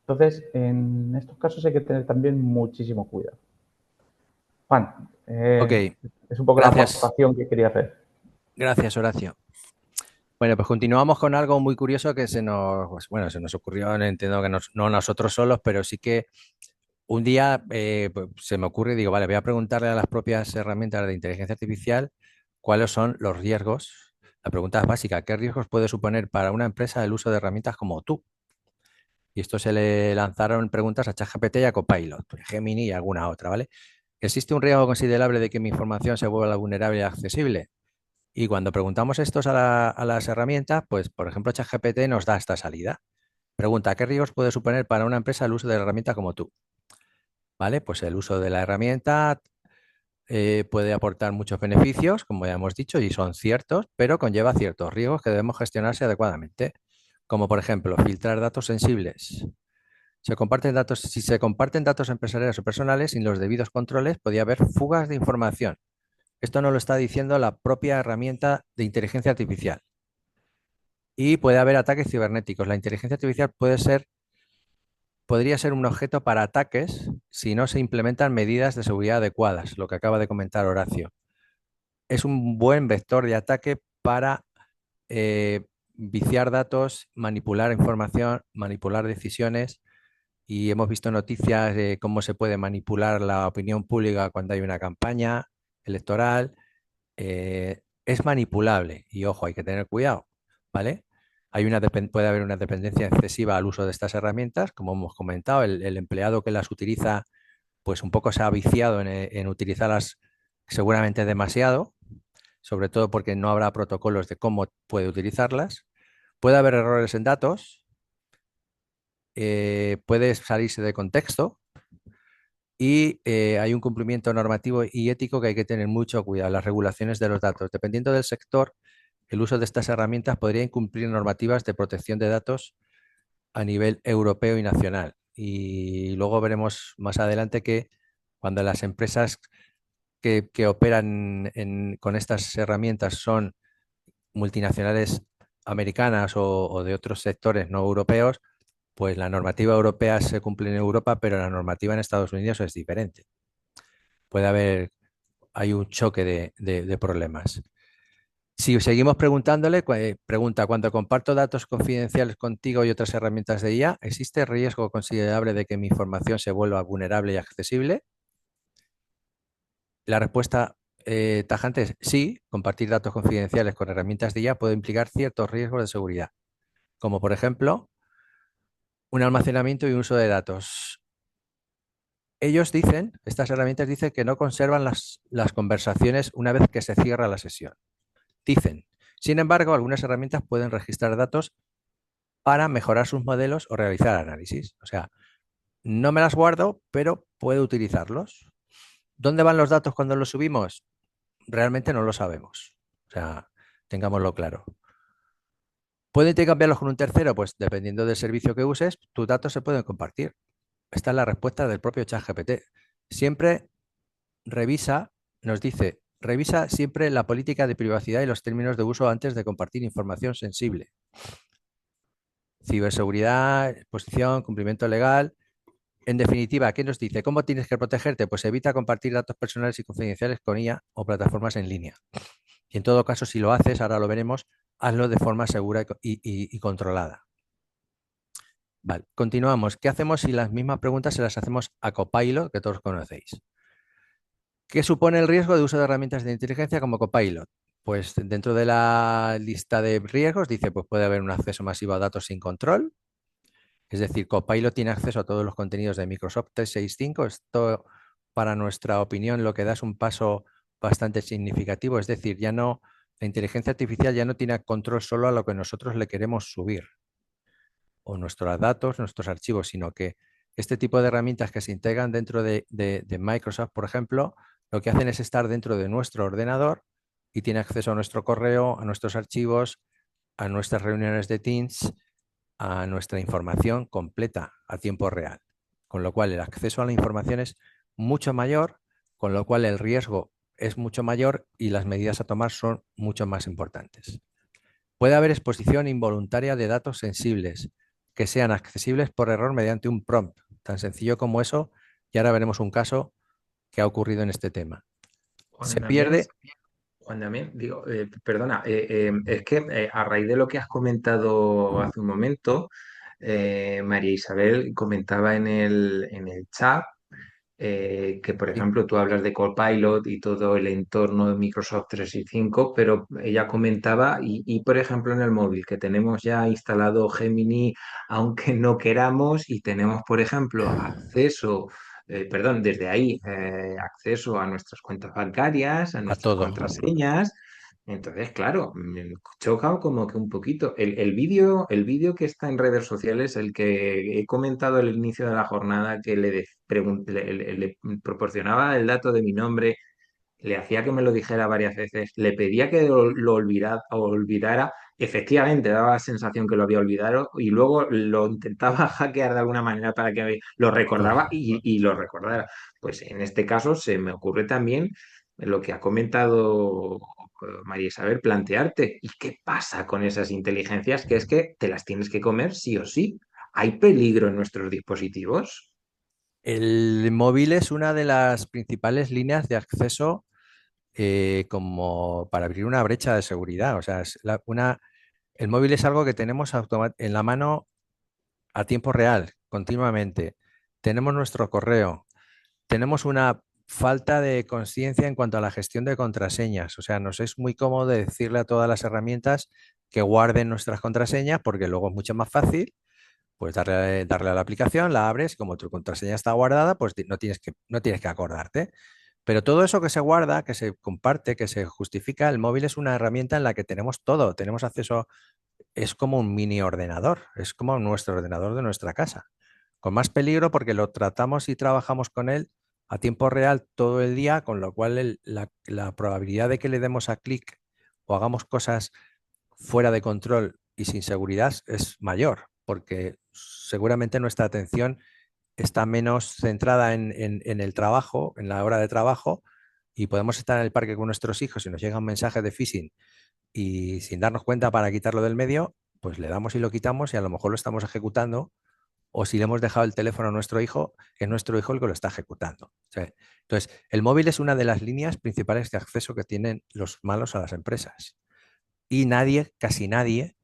Speaker 3: Entonces, en estos casos hay que tener también muchísimo cuidado. Juan,
Speaker 2: Ok,
Speaker 3: es un poco la
Speaker 2: gracias.
Speaker 3: aportación que quería hacer.
Speaker 2: Gracias, Horacio. Bueno, pues continuamos con algo muy curioso que se nos ocurrió, entiendo que no nosotros solos, pero sí que un día pues, se me ocurre y digo, vale, voy a preguntarle a las propias herramientas de inteligencia artificial cuáles son los riesgos. La pregunta es básica, ¿qué riesgos puede suponer para una empresa el uso de herramientas como tú? Y esto se le lanzaron preguntas a ChatGPT y a Copilot, Gemini y alguna otra, ¿vale? ¿Existe un riesgo considerable de que mi información se vuelva vulnerable y accesible? Y cuando preguntamos estos a las herramientas, pues por ejemplo ChatGPT nos da esta salida. Pregunta, ¿qué riesgos puede suponer para una empresa el uso de herramientas como tú? ¿Vale? Pues el uso de la herramienta puede aportar muchos beneficios, como ya hemos dicho, y son ciertos, pero conlleva ciertos riesgos que debemos gestionarse adecuadamente, como por ejemplo filtrar datos sensibles. Si se comparten datos empresariales o personales sin los debidos controles, podría haber fugas de información. Esto nos lo está diciendo la propia herramienta de inteligencia artificial. Y puede haber ataques cibernéticos. La inteligencia artificial podría ser un objeto para ataques si no se implementan medidas de seguridad adecuadas, lo que acaba de comentar Horacio. Es un buen vector de ataque para eh, viciar datos, manipular información, manipular decisiones. Y hemos visto noticias de cómo se puede manipular la opinión pública cuando hay una campaña electoral. Es manipulable y ojo, hay que tener cuidado, ¿vale? Puede haber una dependencia excesiva al uso de estas herramientas, como hemos comentado, el empleado que las utiliza, pues un poco se ha viciado en utilizarlas seguramente demasiado, sobre todo porque no habrá protocolos de cómo puede utilizarlas. Puede haber errores en datos, puede salirse de contexto y hay un cumplimiento normativo y ético que hay que tener mucho cuidado. Las regulaciones de los datos. Dependiendo del sector, el uso de estas herramientas podría incumplir normativas de protección de datos a nivel europeo y nacional. Y luego veremos más adelante que cuando las empresas que operan con estas herramientas son multinacionales americanas o de otros sectores no europeos, pues la normativa europea se cumple en Europa, pero la normativa en Estados Unidos es diferente. Hay un choque de problemas. Si seguimos preguntándole, pregunta, cuando comparto datos confidenciales contigo y otras herramientas de IA, ¿existe riesgo considerable de que mi información se vuelva vulnerable y accesible? La respuesta tajante es sí, compartir datos confidenciales con herramientas de IA puede implicar ciertos riesgos de seguridad, como por ejemplo un almacenamiento y uso de datos. Estas herramientas dicen que no conservan las conversaciones una vez que se cierra la sesión. Dicen, sin embargo, algunas herramientas pueden registrar datos para mejorar sus modelos o realizar análisis. O sea, no me las guardo, pero puedo utilizarlos. ¿Dónde van los datos cuando los subimos? Realmente no lo sabemos. O sea, tengámoslo claro. ¿Puedo intercambiarlos con un tercero? Pues dependiendo del servicio que uses, tus datos se pueden compartir. Esta es la respuesta del propio ChatGPT. Siempre revisa, nos dice, revisa siempre la política de privacidad y los términos de uso antes de compartir información sensible. Ciberseguridad, exposición, cumplimiento legal. En definitiva, ¿qué nos dice? ¿Cómo tienes que protegerte? Pues evita compartir datos personales y confidenciales con IA o plataformas en línea. Y en todo caso, si lo haces, ahora lo veremos, hazlo de forma segura y controlada. Vale, continuamos. ¿Qué hacemos si las mismas preguntas se las hacemos a Copilot, que todos conocéis? ¿Qué supone el riesgo de uso de herramientas de inteligencia como Copilot? Pues dentro de la lista de riesgos dice, pues puede haber un acceso masivo a datos sin control. Es decir, Copilot tiene acceso a todos los contenidos de Microsoft 365. Esto, para nuestra opinión, lo que da es un paso bastante significativo. Es decir, ya no, la inteligencia artificial ya no tiene control solo a lo que nosotros le queremos subir, o nuestros datos, nuestros archivos, sino que este tipo de herramientas que se integran dentro de Microsoft, por ejemplo, lo que hacen es estar dentro de nuestro ordenador y tiene acceso a nuestro correo, a nuestros archivos, a nuestras reuniones de Teams, a nuestra información completa a tiempo real. Con lo cual el acceso a la información es mucho mayor, con lo cual el riesgo es mucho mayor y las medidas a tomar son mucho más importantes. Puede haber exposición involuntaria de datos sensibles que sean accesibles por error mediante un prompt, tan sencillo como eso, y ahora veremos un caso que ha ocurrido en este tema.
Speaker 1: Juan
Speaker 2: Se
Speaker 1: Damián,
Speaker 2: pierde
Speaker 1: Juan Damián, digo, perdona, es que a raíz de lo que has comentado hace un momento, María Isabel comentaba en el chat que, por
Speaker 2: sí,
Speaker 1: ejemplo, tú hablas de Copilot y todo el entorno de Microsoft 365, pero ella comentaba, por ejemplo, en el móvil, que tenemos ya instalado Gemini, aunque no queramos, y tenemos, por ejemplo, acceso, perdón, desde ahí, acceso a nuestras cuentas bancarias, a
Speaker 2: a
Speaker 1: nuestras
Speaker 2: todo.
Speaker 1: contraseñas. Entonces, claro, me choca como que un poquito. El vídeo que está en redes sociales, el que he comentado al inicio de la jornada, que le proporcionaba el dato de mi nombre, le hacía que me lo dijera varias veces, le pedía que lo olvidara, efectivamente daba la sensación que lo había olvidado y luego lo intentaba hackear de alguna manera para que lo recordaba y lo recordara. Pues en este caso se me ocurre también lo que ha comentado María Isabel, plantearte, ¿y qué pasa con esas inteligencias? Que es que te las tienes que comer sí o sí. ¿Hay peligro en nuestros dispositivos?
Speaker 2: El móvil es una de las principales líneas de acceso como para abrir una brecha de seguridad. O sea, el móvil es algo que tenemos en la mano a tiempo real, continuamente. Tenemos nuestro correo, tenemos una falta de conciencia en cuanto a la gestión de contraseñas. O sea, nos es muy cómodo decirle a todas las herramientas que guarden nuestras contraseñas porque luego es mucho más fácil. Pues darle a la aplicación, la abres, como tu contraseña está guardada, pues no tienes que acordarte. Pero todo eso que se guarda, que se comparte, que se justifica, el móvil es una herramienta en la que tenemos todo, tenemos acceso, es como un mini ordenador, es como nuestro ordenador de nuestra casa. Con más peligro porque lo tratamos y trabajamos con él a tiempo real todo el día, con lo cual la probabilidad de que le demos a clic o hagamos cosas fuera de control y sin seguridad es mayor, porque seguramente nuestra atención está menos centrada en el trabajo, en la hora de trabajo, y podemos estar en el parque con nuestros hijos y nos llega un mensaje de phishing y sin darnos cuenta para quitarlo del medio, pues le damos y lo quitamos y a lo mejor lo estamos ejecutando, o si le hemos dejado el teléfono a nuestro hijo, es nuestro hijo el que lo está ejecutando. O sea, entonces, el móvil es una de las líneas principales de acceso que tienen los malos a las empresas. Y nadie, casi nadie,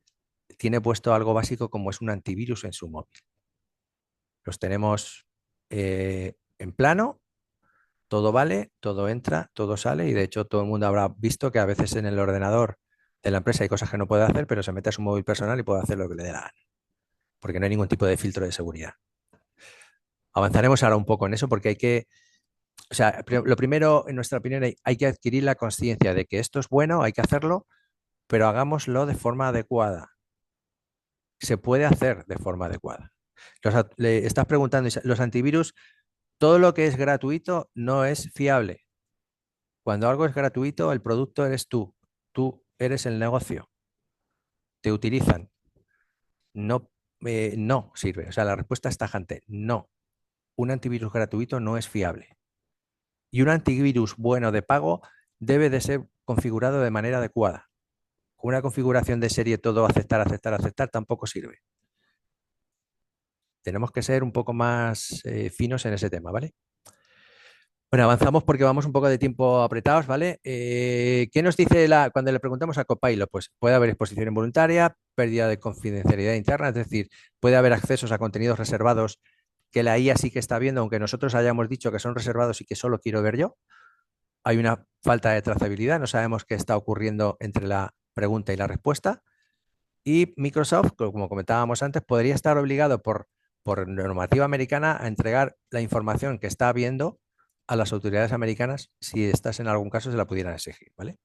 Speaker 2: tiene puesto algo básico como es un antivirus en su móvil. Los tenemos en plano, todo vale, todo entra, todo sale y de hecho todo el mundo habrá visto que a veces en el ordenador de la empresa hay cosas que no puede hacer, pero se mete a su móvil personal y puede hacer lo que le dé la gana, porque no hay ningún tipo de filtro de seguridad. Avanzaremos ahora un poco en eso porque o sea, lo primero, en nuestra opinión, hay que adquirir la conciencia de que esto es bueno, hay que hacerlo, pero hagámoslo de forma adecuada. Se puede hacer de forma adecuada. Le estás preguntando, los antivirus, todo lo que es gratuito no es fiable. Cuando algo es gratuito, el producto eres tú. Tú eres el negocio. Te utilizan. No, no sirve. O sea, la respuesta es tajante. No. Un antivirus gratuito no es fiable. Y un antivirus bueno de pago debe de ser configurado de manera adecuada. Una configuración de serie todo aceptar, aceptar, aceptar tampoco sirve. Tenemos que ser un poco más finos en ese tema, ¿vale? Bueno, avanzamos porque vamos un poco de tiempo apretados, ¿vale? ¿Qué nos dice cuando le preguntamos a Copilot? Pues puede haber exposición involuntaria, pérdida de confidencialidad interna, es decir, puede haber accesos a contenidos reservados que la IA sí que está viendo, aunque nosotros hayamos dicho que son reservados y que solo quiero ver yo. Hay una falta de trazabilidad, no sabemos qué está ocurriendo entre la pregunta y la respuesta. Y Microsoft, como comentábamos antes, podría estar obligado por normativa americana a entregar la información que está viendo a las autoridades americanas si estas en algún caso se la pudieran exigir, ¿vale?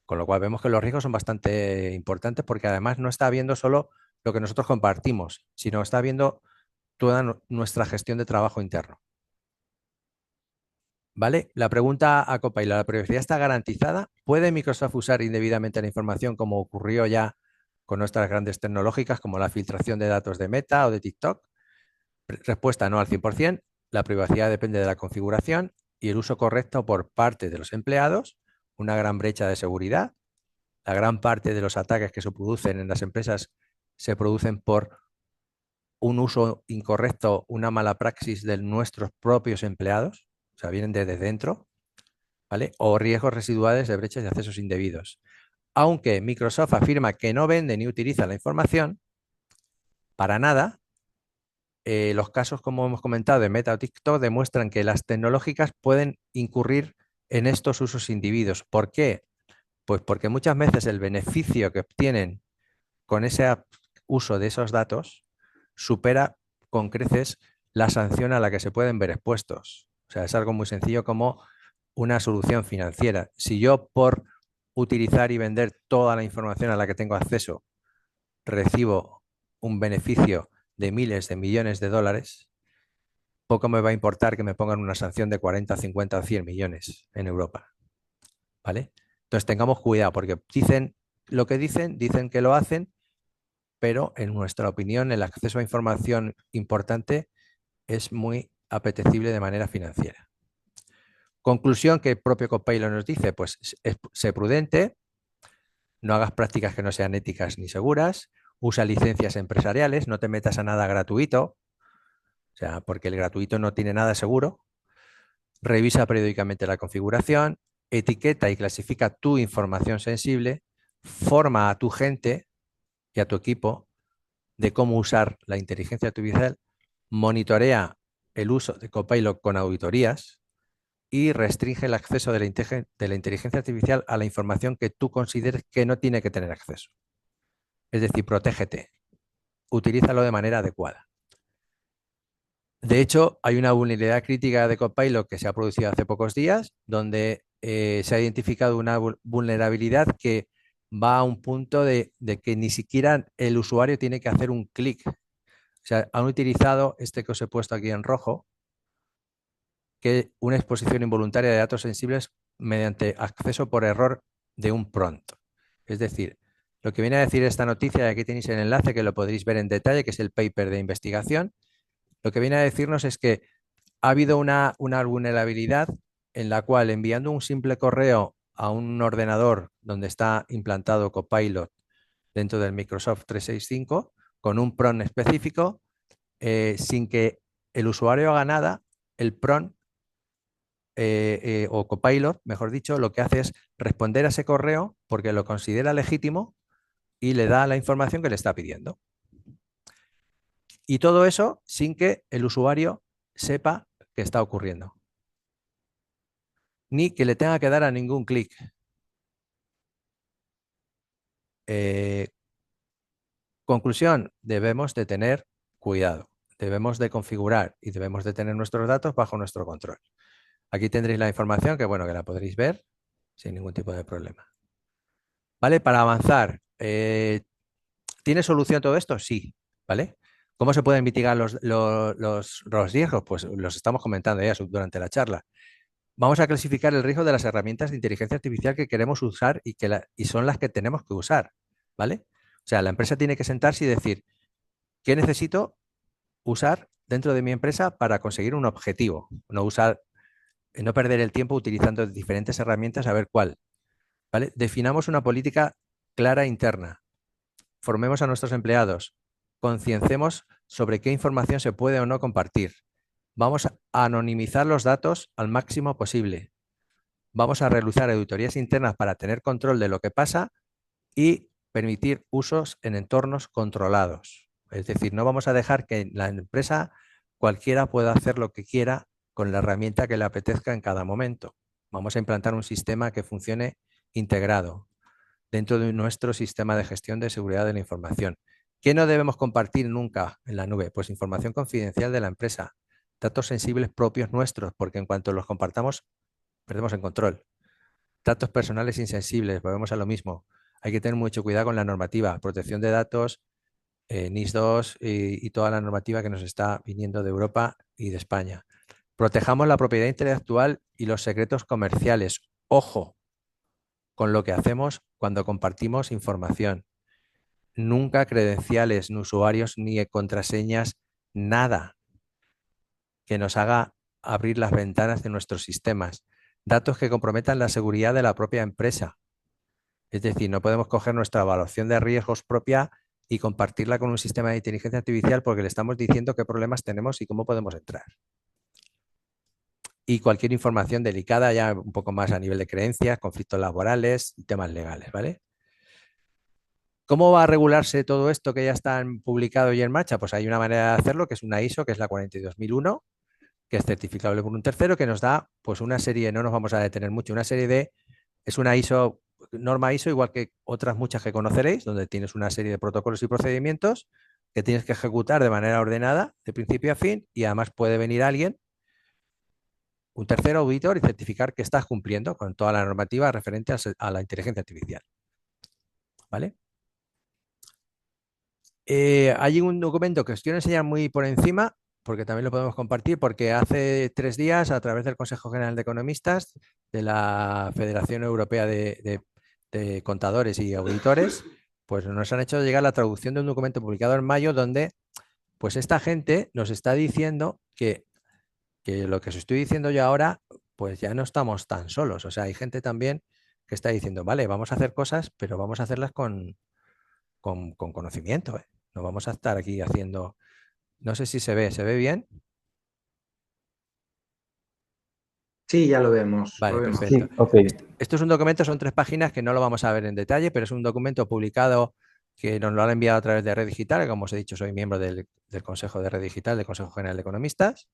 Speaker 2: Con lo cual vemos que los riesgos son bastante importantes porque además no está viendo solo lo que nosotros compartimos, sino está viendo toda nuestra gestión de trabajo interno. ¿Vale? La pregunta a Copilot, ¿la privacidad está garantizada? ¿Puede Microsoft usar indebidamente la información como ocurrió ya con nuestras grandes tecnológicas como la filtración de datos de Meta o de TikTok? Respuesta no al 100%. La privacidad depende de la configuración y el uso correcto por parte de los empleados, una gran brecha de seguridad. La gran parte de los ataques que se producen en las empresas se producen por un uso incorrecto, una mala praxis de nuestros propios empleados, o sea, vienen desde dentro, ¿vale? O riesgos residuales de brechas de accesos indebidos. Aunque Microsoft afirma que no vende ni utiliza la información, para nada, los casos, como hemos comentado, de Meta o TikTok demuestran que las tecnológicas pueden incurrir en estos usos individuos. ¿Por qué? Pues porque muchas veces el beneficio que obtienen con ese uso de esos datos supera con creces la sanción a la que se pueden ver expuestos. O sea, es algo muy sencillo como una solución financiera. Si yo por utilizar y vender toda la información a la que tengo acceso recibo un beneficio de miles de millones de dólares, poco me va a importar que me pongan una sanción de 40, 50 o 100 millones en Europa. ¿Vale? Entonces tengamos cuidado porque dicen lo que dicen que lo hacen, pero en nuestra opinión el acceso a información importante es muy apetecible de manera financiera. Conclusión que el propio Copilot nos dice, pues sé prudente, no hagas prácticas que no sean éticas ni seguras, usa licencias empresariales, no te metas a nada gratuito, o sea, porque el gratuito no tiene nada seguro, revisa periódicamente la configuración, etiqueta y clasifica tu información sensible, forma a tu gente y a tu equipo de cómo usar la inteligencia artificial, monitorea el uso de Copilot con auditorías y restringe el acceso de la inteligencia artificial a la información que tú consideres que no tiene que tener acceso. Es decir, protégete, utilízalo de manera adecuada. De hecho, hay una vulnerabilidad crítica de Copilot que se ha producido hace pocos días, donde se ha identificado una vulnerabilidad que va a un punto de que ni siquiera el usuario tiene que hacer un clic. O sea, han utilizado este que os he puesto aquí en rojo, que es una exposición involuntaria de datos sensibles mediante acceso por error de un prompt. Es decir, lo que viene a decir esta noticia, y aquí tenéis el enlace que lo podréis ver en detalle, que es el paper de investigación, lo que viene a decirnos es que ha habido una vulnerabilidad en la cual enviando un simple correo a un ordenador donde está implantado Copilot dentro del Microsoft 365 con un prompt específico, sin que el usuario haga nada, el prompt o Copilot, mejor dicho, lo que hace es responder a ese correo porque lo considera legítimo y le da la información que le está pidiendo. Y todo eso sin que el usuario sepa que está ocurriendo, ni que le tenga que dar a ningún clic. Conclusión, debemos de tener cuidado, debemos de configurar y debemos de tener nuestros datos bajo nuestro control. Aquí tendréis la información que, bueno, que la podréis ver sin ningún tipo de problema. ¿Vale? Para avanzar, ¿tiene solución todo esto? Sí, ¿vale? ¿Cómo se pueden mitigar los riesgos? Pues los estamos comentando ya durante la charla. Vamos a clasificar el riesgo de las herramientas de inteligencia artificial que queremos usar y son las que tenemos que usar, ¿vale? O sea, la empresa tiene que sentarse y decir, ¿qué necesito usar dentro de mi empresa para conseguir un objetivo? No perder el tiempo utilizando diferentes herramientas a ver cuál, ¿vale? Definamos una política clara interna. Formemos a nuestros empleados. Conciencemos sobre qué información se puede o no compartir. Vamos a anonimizar los datos al máximo posible. Vamos a realizar auditorías internas para tener control de lo que pasa y permitir usos en entornos controlados. Es decir, no vamos a dejar que la empresa cualquiera pueda hacer lo que quiera con la herramienta que le apetezca en cada momento. Vamos a implantar un sistema que funcione integrado dentro de nuestro sistema de gestión de seguridad de la información. ¿Qué no debemos compartir nunca en la nube? Pues información confidencial de la empresa, datos sensibles propios nuestros, porque en cuanto los compartamos, perdemos el control. Datos personales insensibles, volvemos a lo mismo. Hay que tener mucho cuidado con la normativa, protección de datos, NIS2 y toda la normativa que nos está viniendo de Europa y de España. Protejamos la propiedad intelectual y los secretos comerciales. Ojo con lo que hacemos cuando compartimos información. Nunca credenciales, ni usuarios, ni contraseñas, nada que nos haga abrir las ventanas de nuestros sistemas. Datos que comprometan la seguridad de la propia empresa. Es decir, no podemos coger nuestra evaluación de riesgos propia y compartirla con un sistema de inteligencia artificial porque le estamos diciendo qué problemas tenemos y cómo podemos entrar. Y cualquier información delicada, ya un poco más a nivel de creencias, conflictos laborales, temas legales, ¿vale? ¿Cómo va a regularse todo esto que ya está publicado y en marcha? Pues hay una manera de hacerlo, que es una ISO, que es la 42001, que es certificable por un tercero, que nos da pues una serie, no nos vamos a detener mucho, una serie de, es una ISO, norma ISO, igual que otras muchas que conoceréis, donde tienes una serie de protocolos y procedimientos que tienes que ejecutar de manera ordenada, de principio a fin, y además puede venir alguien, un tercero auditor, y certificar que estás cumpliendo con toda la normativa referente a la inteligencia artificial. ¿Vale? Hay un documento que os quiero enseñar muy por encima, porque también lo podemos compartir, porque hace 3 días, a través del Consejo General de Economistas, de la Federación Europea de Contadores y Auditores, pues nos han hecho llegar la traducción de un documento publicado en mayo, donde pues esta gente nos está diciendo que lo que os estoy diciendo yo ahora, pues ya no estamos tan solos. O sea, hay gente también que está diciendo, vale, vamos a hacer cosas, pero vamos a hacerlas con conocimiento, ¿eh? No vamos a estar aquí haciendo... No sé si ¿se ve bien?
Speaker 1: Sí, ya lo vemos, lo
Speaker 2: Vale,
Speaker 1: vemos.
Speaker 2: perfecto.
Speaker 3: Sí, ok.
Speaker 2: Esto es un documento, son 3 páginas que no lo vamos a ver en detalle, pero es un documento publicado que nos lo han enviado a través de Red Digital. Como os he dicho, soy miembro del Consejo de Red Digital, del Consejo General de Economistas,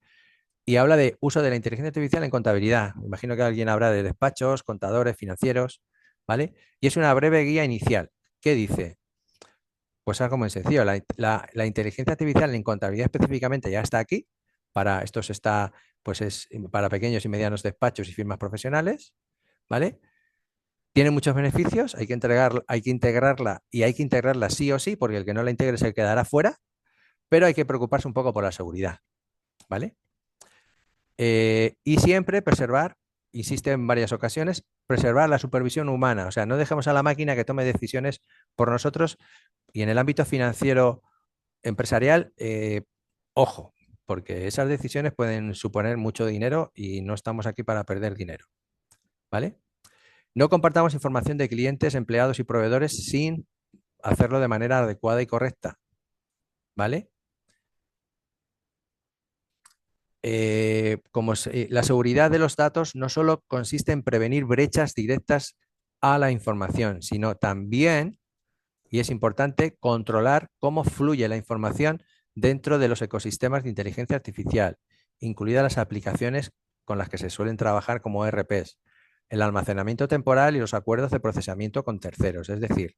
Speaker 2: y habla de uso de la inteligencia artificial en contabilidad. Me imagino que alguien habrá de despachos, contadores, financieros, ¿vale? Y es una breve guía inicial. ¿Qué dice? Pues algo muy sencillo. La inteligencia artificial en contabilidad específicamente ya está aquí. Esto está, pues es para pequeños y medianos despachos y firmas profesionales, ¿vale? Tiene muchos beneficios, hay que integrarla y hay que integrarla sí o sí, porque el que no la integre se quedará fuera, pero hay que preocuparse un poco por la seguridad, ¿vale? Y siempre preservar, insiste en varias ocasiones, preservar la supervisión humana. O sea, no dejemos a la máquina que tome decisiones por nosotros. Y en el ámbito financiero empresarial, ojo, porque esas decisiones pueden suponer mucho dinero y no estamos aquí para perder dinero, ¿vale? No compartamos información de clientes, empleados y proveedores sin hacerlo de manera adecuada y correcta, ¿vale? La seguridad de los datos no solo consiste en prevenir brechas directas a la información, sino también, y es importante, controlar cómo fluye la información dentro de los ecosistemas de inteligencia artificial, incluidas las aplicaciones con las que se suelen trabajar como ERPs, el almacenamiento temporal y los acuerdos de procesamiento con terceros. Es decir,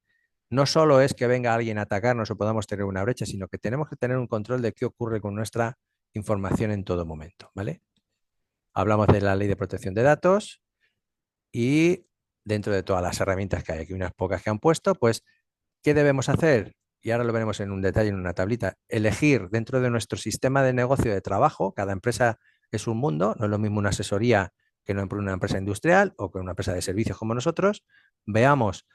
Speaker 2: no solo es que venga alguien a atacarnos o podamos tener una brecha, sino que tenemos que tener un control de qué ocurre con nuestra información en todo momento, ¿vale? Hablamos de la ley de protección de datos y dentro de todas las herramientas que hay aquí, unas pocas que han puesto, pues, ¿qué debemos hacer? Y ahora lo veremos en un detalle, en una tablita. Elegir dentro de nuestro sistema de negocio de trabajo, cada empresa es un mundo, no es lo mismo una asesoría que una empresa industrial o que una empresa de servicios como nosotros. Veamos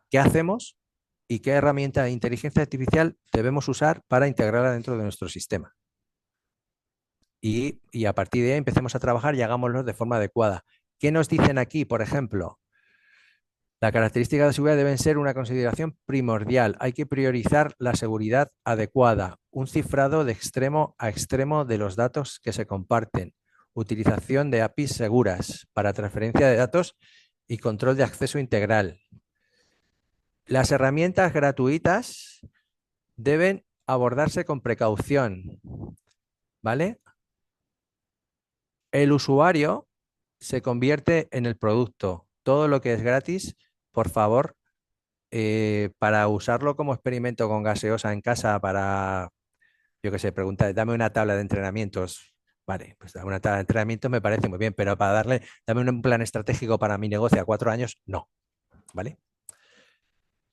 Speaker 2: qué hacemos y qué herramienta de inteligencia artificial debemos usar para integrarla dentro de nuestro sistema. Y a partir de ahí empecemos a trabajar y hagámoslo de forma adecuada. ¿Qué nos dicen aquí, por ejemplo? La característica de seguridad deben ser una consideración primordial. Hay que priorizar la seguridad adecuada, un cifrado de extremo a extremo de los datos que se comparten, utilización de APIs seguras para transferencia de datos y control de acceso integral. Las herramientas gratuitas deben abordarse con precaución, ¿vale? El usuario se convierte en el producto. Todo lo que es gratis, por favor, para usarlo como experimento con gaseosa en casa, para, yo qué sé, preguntar, dame una tabla de entrenamientos. Vale, pues dame una tabla de entrenamientos me parece muy bien, pero para dame un plan estratégico para mi negocio a 4 años, no, ¿vale?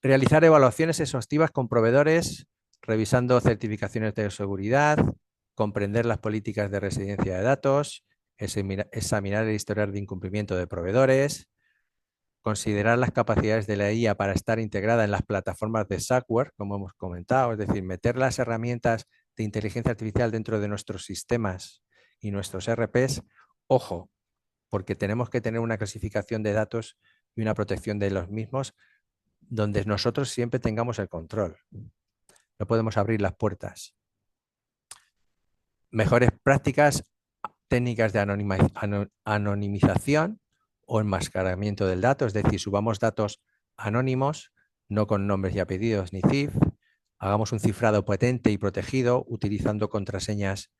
Speaker 2: Realizar evaluaciones exhaustivas con proveedores, revisando certificaciones de seguridad, comprender las políticas de residencia de datos, examinar el historial de incumplimiento de proveedores, considerar las capacidades de la IA para estar integrada en las plataformas de software, como hemos comentado, es decir, meter las herramientas de inteligencia artificial dentro de nuestros sistemas y nuestros RPs. Ojo, porque tenemos que tener una clasificación de datos y una protección de los mismos donde nosotros siempre tengamos el control. No podemos abrir las puertas. Mejores prácticas, técnicas de anonimización o enmascaramiento del dato, es decir, subamos datos anónimos, no con nombres y apellidos ni CIF, hagamos un cifrado potente y protegido utilizando contraseñas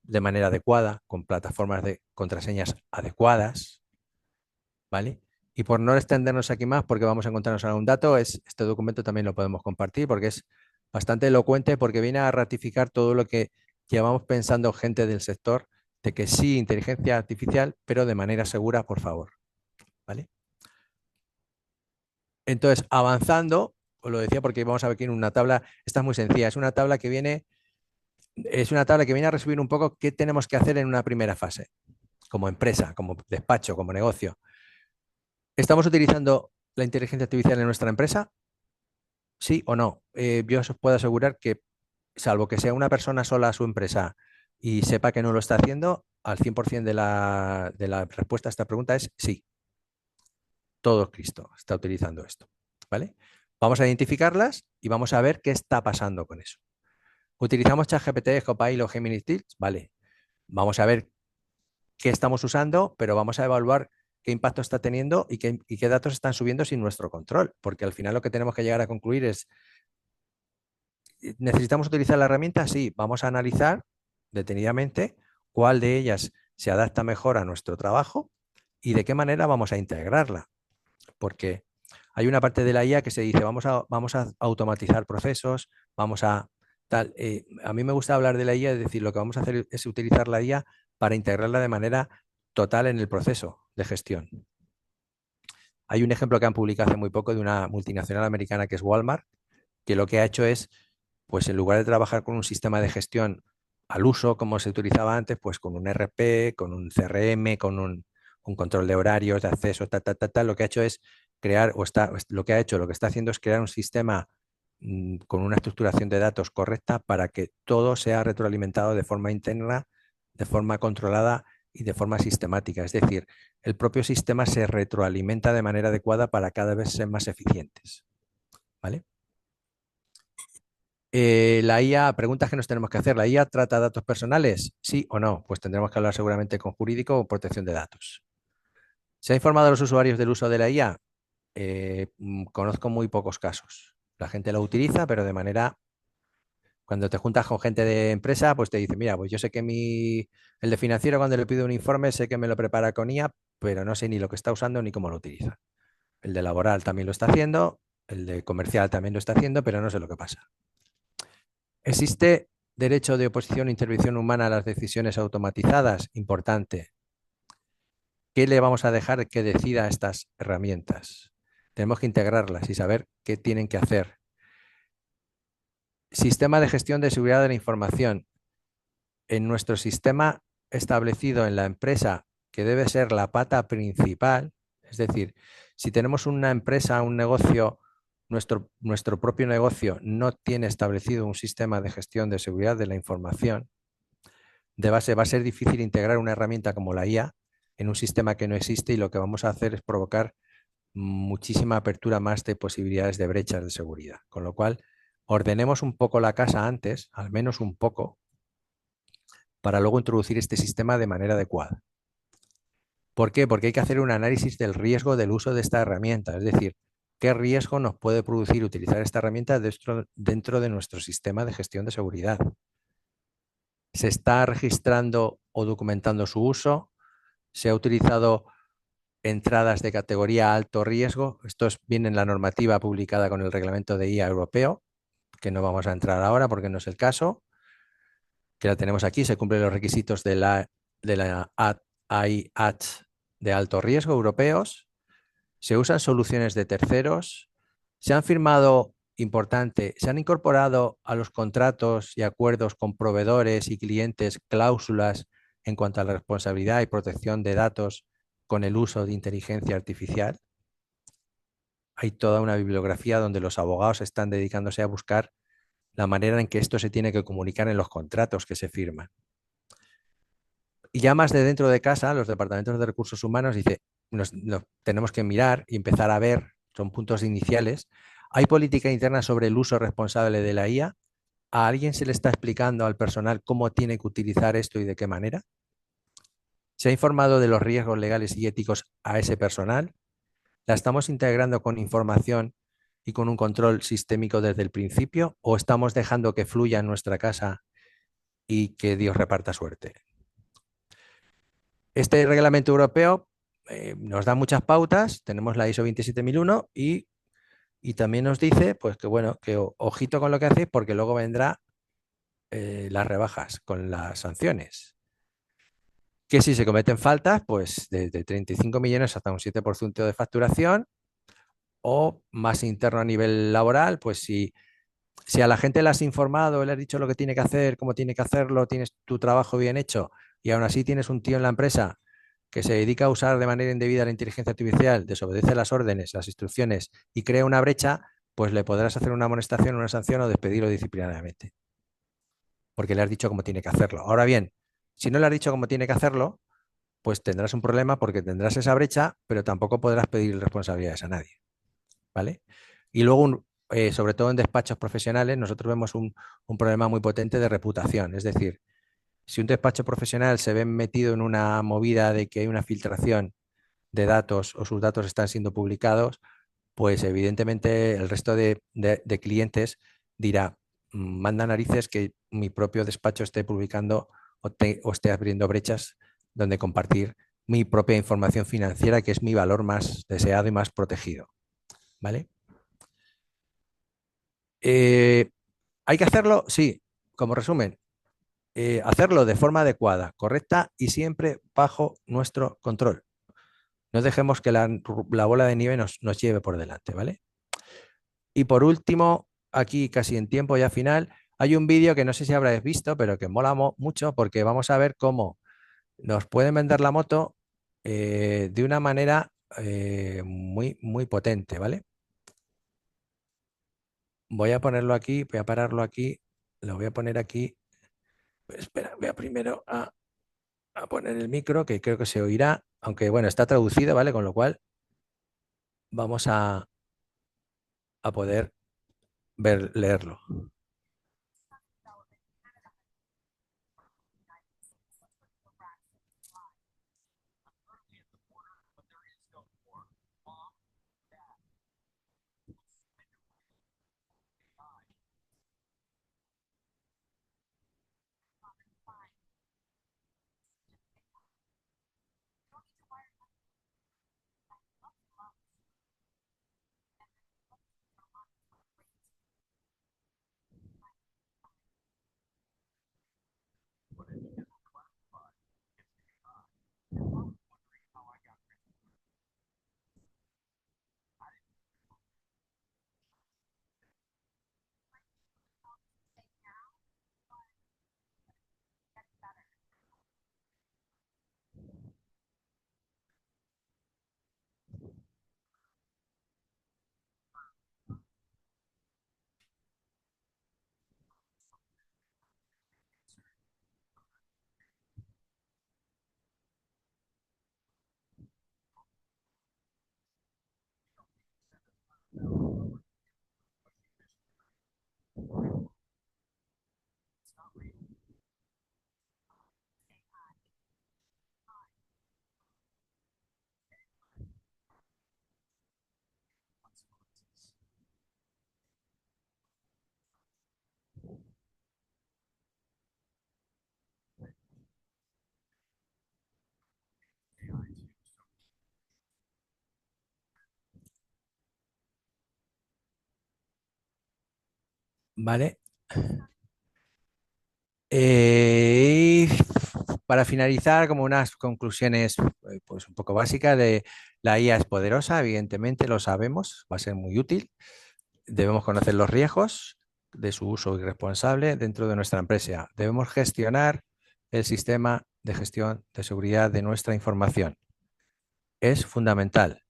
Speaker 2: de manera adecuada, con plataformas de contraseñas adecuadas, ¿vale? Y por no extendernos aquí más, porque vamos a encontrarnos algún dato, este documento también lo podemos compartir porque es bastante elocuente, porque viene a ratificar todo lo que llevamos pensando gente del sector, de que sí, inteligencia artificial, pero de manera segura, por favor, ¿vale? Entonces, avanzando, os lo decía porque vamos a ver aquí en una tabla, esta es muy sencilla, es una tabla que viene a resumir un poco qué tenemos que hacer en una primera fase, como empresa, como despacho, como negocio. ¿Estamos utilizando la inteligencia artificial en nuestra empresa? ¿Sí o no? Yo os puedo asegurar que, salvo que sea una persona sola a su empresa y sepa que no lo está haciendo, al 100% de la respuesta a esta pregunta es sí. Todo Cristo está utilizando esto, ¿vale? Vamos a identificarlas y vamos a ver qué está pasando con eso. ¿Utilizamos ChatGPT, Copilot o Gemini Skills? Vale. Vamos a ver qué estamos usando, pero vamos a evaluar qué impacto está teniendo y qué datos están subiendo sin nuestro control, porque al final lo que tenemos que llegar a concluir es, ¿necesitamos utilizar la herramienta? Sí, vamos a analizar detenidamente cuál de ellas se adapta mejor a nuestro trabajo y de qué manera vamos a integrarla, porque hay una parte de la IA que se dice, vamos a automatizar procesos, vamos a tal. A mí me gusta hablar de la IA, es decir, lo que vamos a hacer es utilizar la IA para integrarla de manera total en el proceso de gestión. Hay un ejemplo que han publicado hace muy poco de una multinacional americana que es Walmart, que lo que ha hecho es, pues en lugar de trabajar con un sistema de gestión al uso, como se utilizaba antes, pues con un RP, con un CRM, con un control de horarios, de acceso, lo que ha hecho es crear, lo que está haciendo es crear un sistema con una estructuración de datos correcta para que todo sea retroalimentado de forma interna, de forma controlada y de forma sistemática. Es decir, el propio sistema se retroalimenta de manera adecuada para cada vez ser más eficientes. ¿Vale? La IA, preguntas que nos tenemos que hacer. ¿La IA trata datos personales? ¿Sí o no? Pues tendremos que hablar seguramente con jurídico o protección de datos. ¿Se ha informado a los usuarios del uso de la IA? Conozco muy pocos casos. La gente lo utiliza, pero de manera... Cuando te juntas con gente de empresa, pues te dice, mira, pues yo sé que el de financiero cuando le pido un informe, sé que me lo prepara con IA, pero no sé ni lo que está usando ni cómo lo utiliza. El de laboral también lo está haciendo, el de comercial también lo está haciendo, pero no sé lo que pasa. ¿Existe derecho de oposición e intervención humana a las decisiones automatizadas? Importante. ¿Qué le vamos a dejar que decida estas herramientas? Tenemos que integrarlas y saber qué tienen que hacer. Sistema de gestión de seguridad de la información. En nuestro sistema establecido en la empresa, que debe ser la pata principal, es decir, si tenemos una empresa, un negocio, nuestro propio negocio no tiene establecido un sistema de gestión de seguridad de la información, de base va a ser difícil integrar una herramienta como la IA en un sistema que no existe, y lo que vamos a hacer es provocar muchísima apertura más de posibilidades de brechas de seguridad. Con lo cual, ordenemos un poco la casa antes, al menos un poco, para luego introducir este sistema de manera adecuada. ¿Por qué? Porque hay que hacer un análisis del riesgo del uso de esta herramienta. Es decir, qué riesgo nos puede producir utilizar esta herramienta dentro de nuestro sistema de gestión de seguridad. ¿Se está registrando o documentando su uso? ¿Se ha utilizado entradas de categoría alto riesgo? Esto viene en la normativa publicada con el reglamento de IA europeo, que no vamos a entrar ahora porque no es el caso, que la tenemos aquí, se cumplen los requisitos de la IAT de alto riesgo europeos, se usan soluciones de terceros, se han firmado, importante, se han incorporado a los contratos y acuerdos con proveedores y clientes cláusulas en cuanto a la responsabilidad y protección de datos con el uso de inteligencia artificial. Hay toda una bibliografía donde los abogados están dedicándose a buscar la manera en que esto se tiene que comunicar en los contratos que se firman. Y ya más de dentro de casa, los departamentos de recursos humanos dice, nos tenemos que mirar y empezar a ver, son puntos iniciales. ¿Hay política interna sobre el uso responsable de la IA? ¿A alguien se le está explicando al personal cómo tiene que utilizar esto y de qué manera? ¿Se ha informado de los riesgos legales y éticos a ese personal? ¿La estamos integrando con información y con un control sistémico desde el principio o estamos dejando que fluya en nuestra casa y que Dios reparta suerte? Este reglamento europeo nos da muchas pautas, tenemos la ISO 27001 y también nos dice pues que bueno, que ojito con lo que hacéis porque luego vendrá las rebajas con las sanciones. Que si se cometen faltas, pues desde 35 millones hasta un 7% de facturación o más interno a nivel laboral, pues si a la gente le has informado, le has dicho lo que tiene que hacer, cómo tiene que hacerlo, tienes tu trabajo bien hecho y aún así tienes un tío en la empresa que se dedica a usar de manera indebida la inteligencia artificial, desobedece las órdenes, las instrucciones y crea una brecha, pues le podrás hacer una amonestación, una sanción o despedirlo disciplinariamente. Porque le has dicho cómo tiene que hacerlo. Ahora bien, si no le has dicho cómo tiene que hacerlo, pues tendrás un problema porque tendrás esa brecha, pero tampoco podrás pedir responsabilidades a nadie. ¿Vale? Y luego, sobre todo en despachos profesionales, nosotros vemos un problema muy potente de reputación. Es decir, si un despacho profesional se ve metido en una movida de que hay una filtración de datos o sus datos están siendo publicados, pues evidentemente el resto de clientes dirá, manda narices que mi propio despacho esté publicando o esté abriendo brechas donde compartir mi propia información financiera, que es mi valor más deseado y más protegido. ¿Vale? ¿Hay que hacerlo? Sí, como resumen, hacerlo de forma adecuada, correcta y siempre bajo nuestro control. No dejemos que la bola de nieve nos lleve por delante, ¿vale? Y por último, aquí casi en tiempo ya final, hay un vídeo que no sé si habréis visto, pero que mola mucho porque vamos a ver cómo nos pueden vender la moto de una manera muy, muy potente, ¿vale? Voy a ponerlo aquí, voy a pararlo aquí, lo voy a poner aquí. Pues espera, voy a primero a poner el micro, que creo que se oirá, aunque bueno, está traducido, ¿vale? Con lo cual vamos a poder leerlo. ¿vale? Y para finalizar, como unas conclusiones pues un poco básicas de la IA es poderosa, evidentemente lo sabemos, va a ser muy útil. Debemos conocer los riesgos de su uso irresponsable dentro de nuestra empresa. Debemos gestionar el sistema de gestión de seguridad de nuestra información. Es fundamental.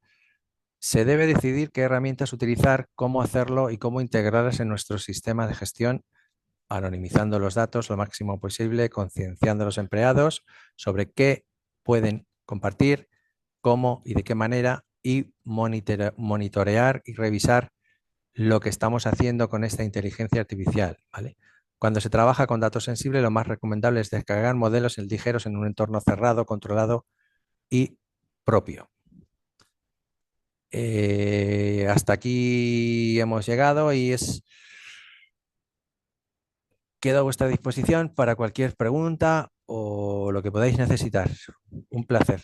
Speaker 2: Se debe decidir qué herramientas utilizar, cómo hacerlo y cómo integrarlas en nuestro sistema de gestión, anonimizando los datos lo máximo posible, concienciando a los empleados sobre qué pueden compartir, cómo y de qué manera, y monitorear y revisar lo que estamos haciendo con esta inteligencia artificial, ¿vale? Cuando se trabaja con datos sensibles, lo más recomendable es descargar modelos ligeros en un entorno cerrado, controlado y propio. Hasta aquí hemos llegado y quedo a vuestra disposición para cualquier pregunta o lo que podáis necesitar. Un placer.